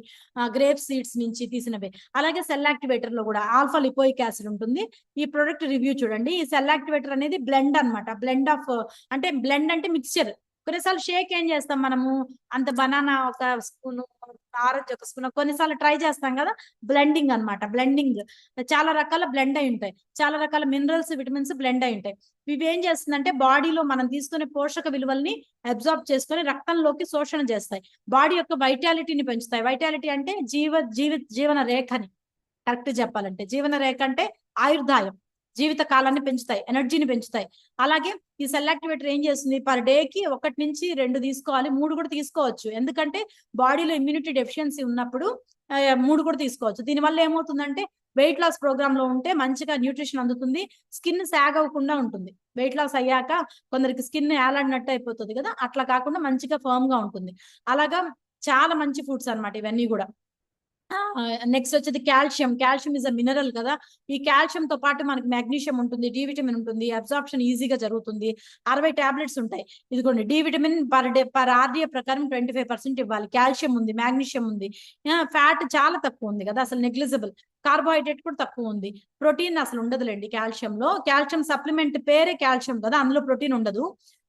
గ్రేప్ సీడ్స్ నుంచి తీసినవే. అలాగే సెల్ యాక్టివేటర్ లో కూడా ఆల్ఫా లిపోయిక్ యాసిడ్ ఉంటుంది. ఈ ప్రొడక్ట్ రివ్యూ చూడండి. ఈ సెల్ యాక్టివేటర్ అనేది బ్లెండ్ అన్నమాట. బ్లెండ్ అంటే మిక్స్చర్. కొన్నిసార్లు షేక్ ఏం చేస్తాం మనము? అంత బనానా ఒక స్పూను, ఆరెంజ్ ఒక స్పూన్, కొన్నిసార్లు ట్రై చేస్తాం కదా, బ్లెండింగ్ అన్నమాట. బ్లెండింగ్ చాలా రకాల బ్లెండ్ అయి ఉంటాయి, చాలా రకాల మినరల్స్, విటమిన్స్ బ్లెండ్ అయి ఉంటాయి. ఇవి ఏం చేస్తుందంటే బాడీలో మనం తీసుకునే పోషక విలువల్ని అబ్జార్బ్ చేసుకొని రక్తంలోకి శోషణ చేస్తాయి, బాడీ యొక్క వైటాలిటీని పెంచుతాయి. వైటాలిటీ అంటే జీవన రేఖని, కరెక్ట్ చెప్పాలంటే జీవన రేఖ అంటే ఆయుర్దాయం, జీవిత కాలాన్ని పెంచుతాయి, ఎనర్జీని పెంచుతాయి. అలాగే ఈ సెల్ యాక్టివేటర్ ఏం చేస్తుంది? పర్ డే కి 1 నుంచి 2 తీసుకోవాలి, 3 కూడా తీసుకోవచ్చు. ఎందుకంటే బాడీలో ఇమ్యూనిటీ డెఫిషియన్సీ ఉన్నప్పుడు 3 కూడా తీసుకోవచ్చు. దీనివల్ల ఏమవుతుందంటే వెయిట్ లాస్ ప్రోగ్రామ్ లో ఉంటే మంచిగా న్యూట్రిషన్ అందుతుంది, స్కిన్ సాగ్ అవ్వకుండా ఉంటుంది. వెయిట్ లాస్ అయ్యాక కొందరికి స్కిన్ ఏలాడినట్టు అయిపోతుంది కదా, అట్లా కాకుండా మంచిగా ఫర్మ్ గా ఉంటుంది. అలాగా చాలా మంచి ఫుడ్స్ అన్నమాట ఇవన్నీ కూడా. నెక్స్ట్ వచ్చేది calcium. Calcium is a mineral కదా. ఈ కాల్షియం తో పాటు మనకి మాగ్నీషియం ఉంటుంది, డి విటమిన్ ఉంటుంది, అబ్సార్ప్షన్ ఈజీగా జరుగుతుంది. 60 టాబ్లెట్స్ ఉంటాయి. ఇదిగోండి, D vitamin per day per R D A ప్రకారం 25% ఇవ్వాలి. కాల్షియం ఉంది, మాగ్నీషియం ఉంది, ఫ్యాట్ చాలా తక్కువ ఉంది కదా, అసలు నెగ్లిజిబుల్. కార్బోహైడ్రేట్ కూడా తక్కువ ఉంది. ప్రోటీన్ అసలు ఉండదులేండి కాల్షియంలో. కాల్షియం సప్లిమెంట్ పేరే కాల్షియం కదా, అందులో ప్రోటీన్ ఉండదు.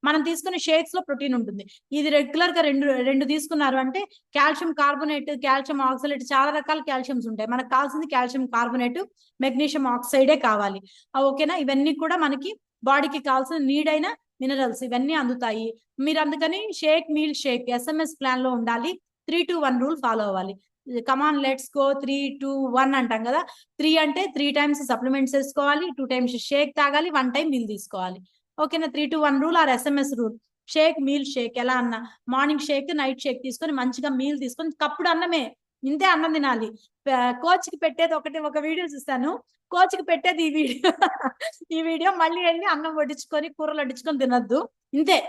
మనం తీసుకునే షేక్స్ లో ప్రోటీన్ ఉంటుంది. ఇది రెగ్యులర్ గా రెండు రెండు తీసుకున్నారు అంటే కాల్షియం కార్బోనేట్, కాల్షియం ఆక్సలేట్, చాలా రకాల కాల్షియంస్ ఉంటాయి. మనకు కావాల్సింది కాల్షియం కార్బోనేట్, మెగ్నీషియం ఆక్సైడే కావాలి. ఓకేనా. ఇవన్నీ కూడా మనకి బాడీకి కావాల్సిన నీడ్ అయిన మినరల్స్ ఇవన్నీ అందుతాయి. మీరు అందుకని shake meal shake SMS plan లో ఉండాలి. 3-2-1 రూల్ ఫాలో అవ్వాలి. కమాన్ లెట్స్ గో 3-2-1 అంటాం కదా. 3 అంటే 3 టైమ్స్ సప్లిమెంట్స్ వేసుకోవాలి, 2 టైమ్స్ షేక్ తాగాలి, 1 టైం మీల్ తీసుకోవాలి. ఓకేనా. 3-2-1 rule or SMS rule. Shake meal shake ఎలా అన్నా, మార్నింగ్ షేక్ నైట్ షేక్ తీసుకొని మంచిగా మీల్ తీసుకొని కప్పుడు అన్నమే, ఇంతే అన్నం తినాలి. కోచ్ కి పెట్టేది ఒక వీడియో చూస్తాను, కోచ్ కి పెట్టేది ఈ వీడియో. ఈ వీడియో మళ్ళీ వెళ్ళి అన్నం వడ్డించుకొని కూరలు వడ్డించుకొని తినద్దు, ఇంతే.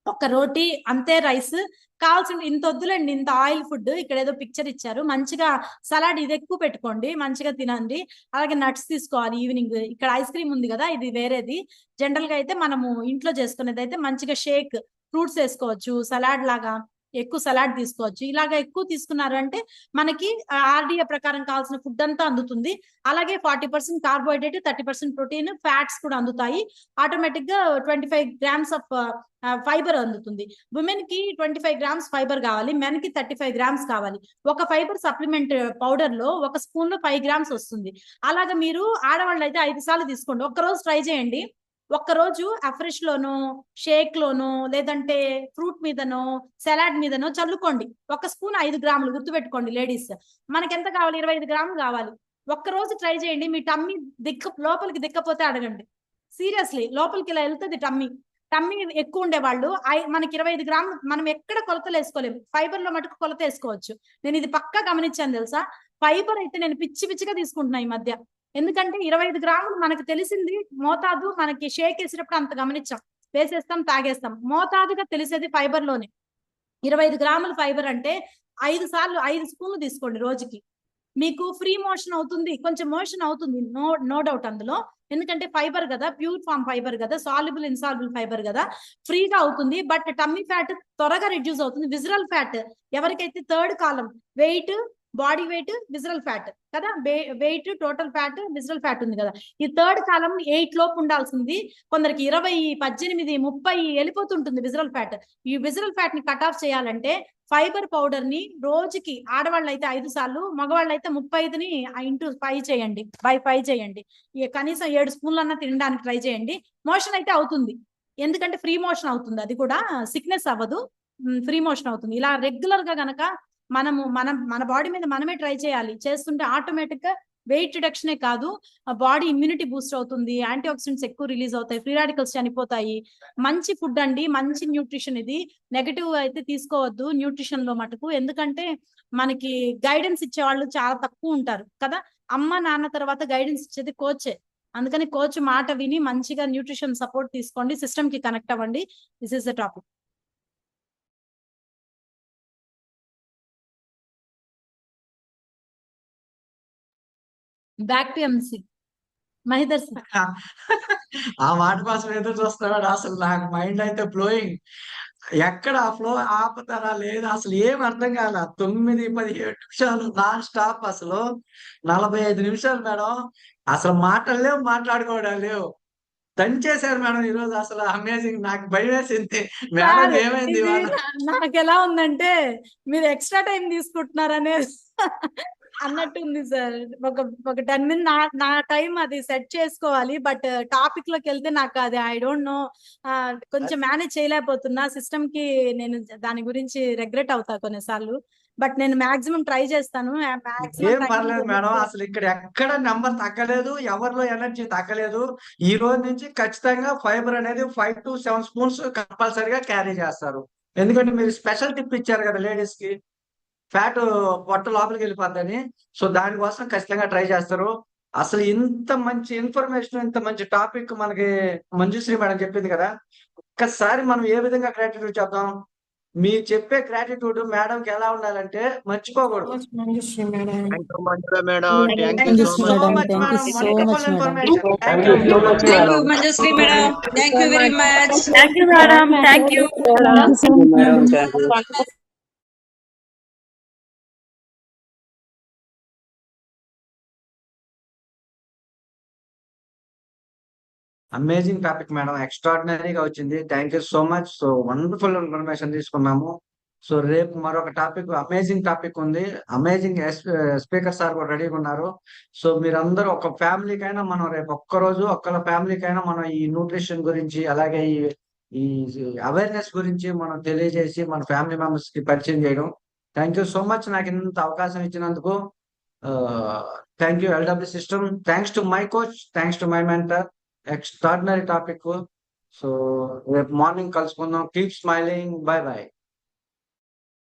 ఒక రోటీ అంతే, రైస్ కావాల్సిన ఇంత వద్దులేండి, ఇంత ఆయిల్ ఫుడ్. ఇక్కడ ఏదో పిక్చర్ ఇచ్చారు, మంచిగా సలాడ్ ఇది ఎక్కువ పెట్టుకోండి, మంచిగా తినండి. అలాగే నట్స్ తీసుకోవాలి ఈవినింగ్. ఇక్కడ ఐస్ క్రీమ్ ఉంది కదా, ఇది వేరేది. జనరల్ గా అయితే మనము ఇంట్లో చేసుకునేది అయితే మంచిగా షేక్, ఫ్రూట్స్ వేసుకోవచ్చు, సలాడ్ లాగా ఎక్కువ సలాడ్ తీసుకోవచ్చు. ఇలాగ ఎక్కువ తీసుకున్నారు అంటే మనకి RDA ప్రకారం కావాల్సిన ఫుడ్ అంతా అందుతుంది. అలాగే 40% కార్బోహైడ్రేట్, 30% ప్రోటీన్, ఫ్యాట్స్ కూడా అందుతాయి. ఆటోమేటిక్ గా 25 గ్రామ్స్ ఆఫ్ ఫైబర్ అందుతుంది. ఉమెన్ కి 25 గ్రామ్స్ ఫైబర్ కావాలి, మెన్ కి 35 గ్రామ్స్ కావాలి. ఒక ఫైబర్ సప్లిమెంట్ పౌడర్ లో 1 స్పూన్ లో 5 గ్రామ్స్ వస్తుంది. అలాగా మీరు ఆడవాళ్ళు అయితే 5 సార్లు తీసుకోండి. ఒక్కరోజు ట్రై చేయండి. ఒక్కరోజు అఫ్రెష్ లోనో, షేక్ లోనో, లేదంటే ఫ్రూట్ మీదనో, సలాడ్ మీదనో చల్లుకోండి. 1 స్పూన్ 5 గ్రాములు, గుర్తుపెట్టుకోండి లేడీస్. మనకి ఎంత కావాలి, 25 గ్రాములు కావాలి. ఒక్కరోజు ట్రై చేయండి. మీ టమ్మీ లోపలికి దిక్కపోతే అడగండి. సీరియస్లీ లోపలికి ఇలా వెళ్తుంది టమ్మీ. టమ్మీ ఎక్కువ ఉండేవాళ్ళు మనకి 25 గ్రాములు, మనం ఎక్కడ కొలతలు వేసుకోలేము. ఫైబర్ లో మటుకు కొలత వేసుకోవచ్చు. నేను ఇది పక్కా గమనించాను తెలుసా. ఫైబర్ అయితే నేను పిచ్చి తీసుకుంటున్నా ఈ మధ్య. ఎందుకంటే 25 గ్రాములు మనకు తెలిసింది మోతాదు. మనకి షేక్ వేసేటప్పుడు అంత గమనించాం, వేసేస్తాం, తాగేస్తాం. మోతాదుగా తెలిసేది ఫైబర్ లోనే. 25 గ్రాముల ఫైబర్ అంటే 5 స్పూన్లు తీసుకోండి రోజుకి. మీకు ఫ్రీ మోషన్ అవుతుంది, కొంచెం మోషన్ అవుతుంది, నో డౌట్ అందులో. ఎందుకంటే ఫైబర్ కదా, ప్యూర్ ఫామ్ ఫైబర్ కదా, సాల్యుబుల్ ఇన్సాల్యుబుల్ ఫైబర్ కదా, ఫ్రీగా అవుతుంది. బట్ టమ్మీ ఫ్యాట్ త్వరగా రిడ్యూస్ అవుతుంది. విజరల్ ఫ్యాట్ ఎవరికైతే థర్డ్ కాలం, weight, body weight, visceral fat కదా, weight, total fat, visceral fat ఉంది కదా, ఈ థర్డ్ కాలం 8 లోపు ఉండాల్సింది. కొందరికి 20, 18, 30 వెళ్ళిపోతుంటుంది విజరల్ ఫ్యాట్. ఈ విజరల్ ఫ్యాట్ ని కట్ ఆఫ్ చేయాలంటే ఫైబర్ పౌడర్ ని రోజుకి, ఆడవాళ్ళు అయితే 5 సార్లు, మగవాళ్ళు అయితే 35ని × 5 చేయండి, బై 5 చేయండి. కనీసం 7 స్పూన్లు అన్నా తినడానికి ట్రై చేయండి. మోషన్ అయితే అవుతుంది, ఎందుకంటే ఫ్రీ మోషన్ అవుతుంది. అది కూడా సిక్నెస్ అవ్వదు, ఫ్రీ మోషన్ అవుతుంది. ఇలా రెగ్యులర్ గా గనక మన బాడీ మీద మనమే ట్రై చేయాలి. చేస్తుంటే ఆటోమేటిక్ గా వెయిట్ రిడక్షనే కాదు, బాడీ ఇమ్యూనిటీ బూస్ట్ అవుతుంది, యాంటీ ఆక్సిడెంట్స్ ఎక్కువ రిలీజ్ అవుతాయి, ఫ్రీ రాడికల్స్ చనిపోతాయి. మంచి ఫుడ్ అండి, మంచి న్యూట్రిషన్. ఇది నెగటివ్ అయితే తీసుకోవద్దు న్యూట్రిషన్ లో మటుకు. ఎందుకంటే మనకి గైడెన్స్ ఇచ్చే వాళ్ళు చాలా తక్కువ ఉంటారు కదా. అమ్మ నాన్న తర్వాత గైడెన్స్ ఇచ్చేది కోచే. అందుకని కోచ్ మాట విని మంచిగా న్యూట్రిషన్ సపోర్ట్ తీసుకోండి, సిస్టమ్ కి కనెక్ట్ అవ్వండి. This is the topic. Back to MC Mahidhar sir. ఆ మాట కోసం ఎదురు చూస్తున్నాడు. అసలు నాకు మైండ్ అయితే బ్లోయింగ్. ఎక్కడ ఆ ఫ్లో ఆపుతారా లేదా అసలు ఏం అర్థం కాల. 9-17 నిమిషాలు నాన్ స్టాప్, అసలు 45 నిమిషాలు మేడం. అసలు మాటలు లేవు, మాట్లాడుకోవడం లేవు. దంచేశారు మేడం ఈ రోజు. అసలు అమేజింగ్. నాకు భయం వేసింది మేడం, ఏమైంది నాకు ఎలా ఉందంటే మీరు ఎక్స్ట్రా టైం తీసుకుంటున్నారనే అన్నట్టుంది సార్. ఒక 10 మినిట్ నా టైం అది సెట్ చేసుకోవాలి. బట్ టాపిక్ లోకి వెళ్తే నాకు అది ఐ డోంట్ నో, కొంచెం మేనేజ్ చేయలేకపోతున్నా. సిస్టమ్ కి నేను దాని గురించి రెగ్రెట్ అవుతా కొన్నిసార్లు. బట్ నేను మాక్సిమం ట్రై చేస్తాను. ఏం పర్లేదు మేడం. అసలు ఇక్కడ ఎక్కడ నెంబర్ తగ్గలేదు, ఎవరిలో ఎనర్జీ తగ్గలేదు. ఈ రోజు నుంచి ఖచ్చితంగా ఫైబర్ అనేది 5-7 స్పూన్స్ కంపల్సరీగా క్యారీ చేస్తారు. ఎందుకంటే మీరు స్పెషల్ టిప్ ఇచ్చారు కదా లేడీస్ కి, ఫ్యాట్ పొట్ట లోపలికి వెళ్ళిపోద్దని. సో దానికోసం ఖచ్చితంగా ట్రై చేస్తారు. అసలు ఇంత మంచి ఇన్ఫర్మేషన్, ఇంత మంచి టాపిక్ మనకి మంజుశ్రీ మేడం చెప్పింది కదా. ఒక్కసారి మనం ఏ విధంగా గ్రాటిట్యూడ్ చెప్దాం. మీరు చెప్పే గ్రాటిట్యూడ్ మేడంకి ఎలా ఉండాలంటే మర్చిపోకూడదు. Manjushree madam. Thank you Manjula madam. Thank thank you you so so much. Much Thank you madam, so much, wonderful madam. Information. Thank you so much Thank madam. you, Manjusri madam. Thank you very much. Thank you, madam. Thank you. Madam thank you. Amazing topic madam, ఎక్స్ట్రాడినరీగా వచ్చింది. Thank you so much. So wonderful information తీసుకున్నాము. So రేపు మరొక topic, amazing topic ఉంది. Amazing speaker sir కూడా రెడీగా ఉన్నారు. So మీరందరూ ఒక ఫ్యామిలీకైనా మనం రేపు ఒక్కరోజు ఒక్కళ్ళ ఫ్యామిలీకైనా మనం ఈ న్యూట్రిషన్ గురించి, అలాగే ఈ అవేర్నెస్ గురించి మనం తెలియజేసి మన ఫ్యామిలీ మెంబర్స్ కి పరిచయం చేయడం. థ్యాంక్ యూ సో మచ్ నాకు ఇంత అవకాశం ఇచ్చినందుకు. Thank you LW system. Thanks to my coach, thanks to my mentor. Extraordinary topic. So రేపు మార్నింగ్ కలుసుకుందాం. Keep smiling. By by.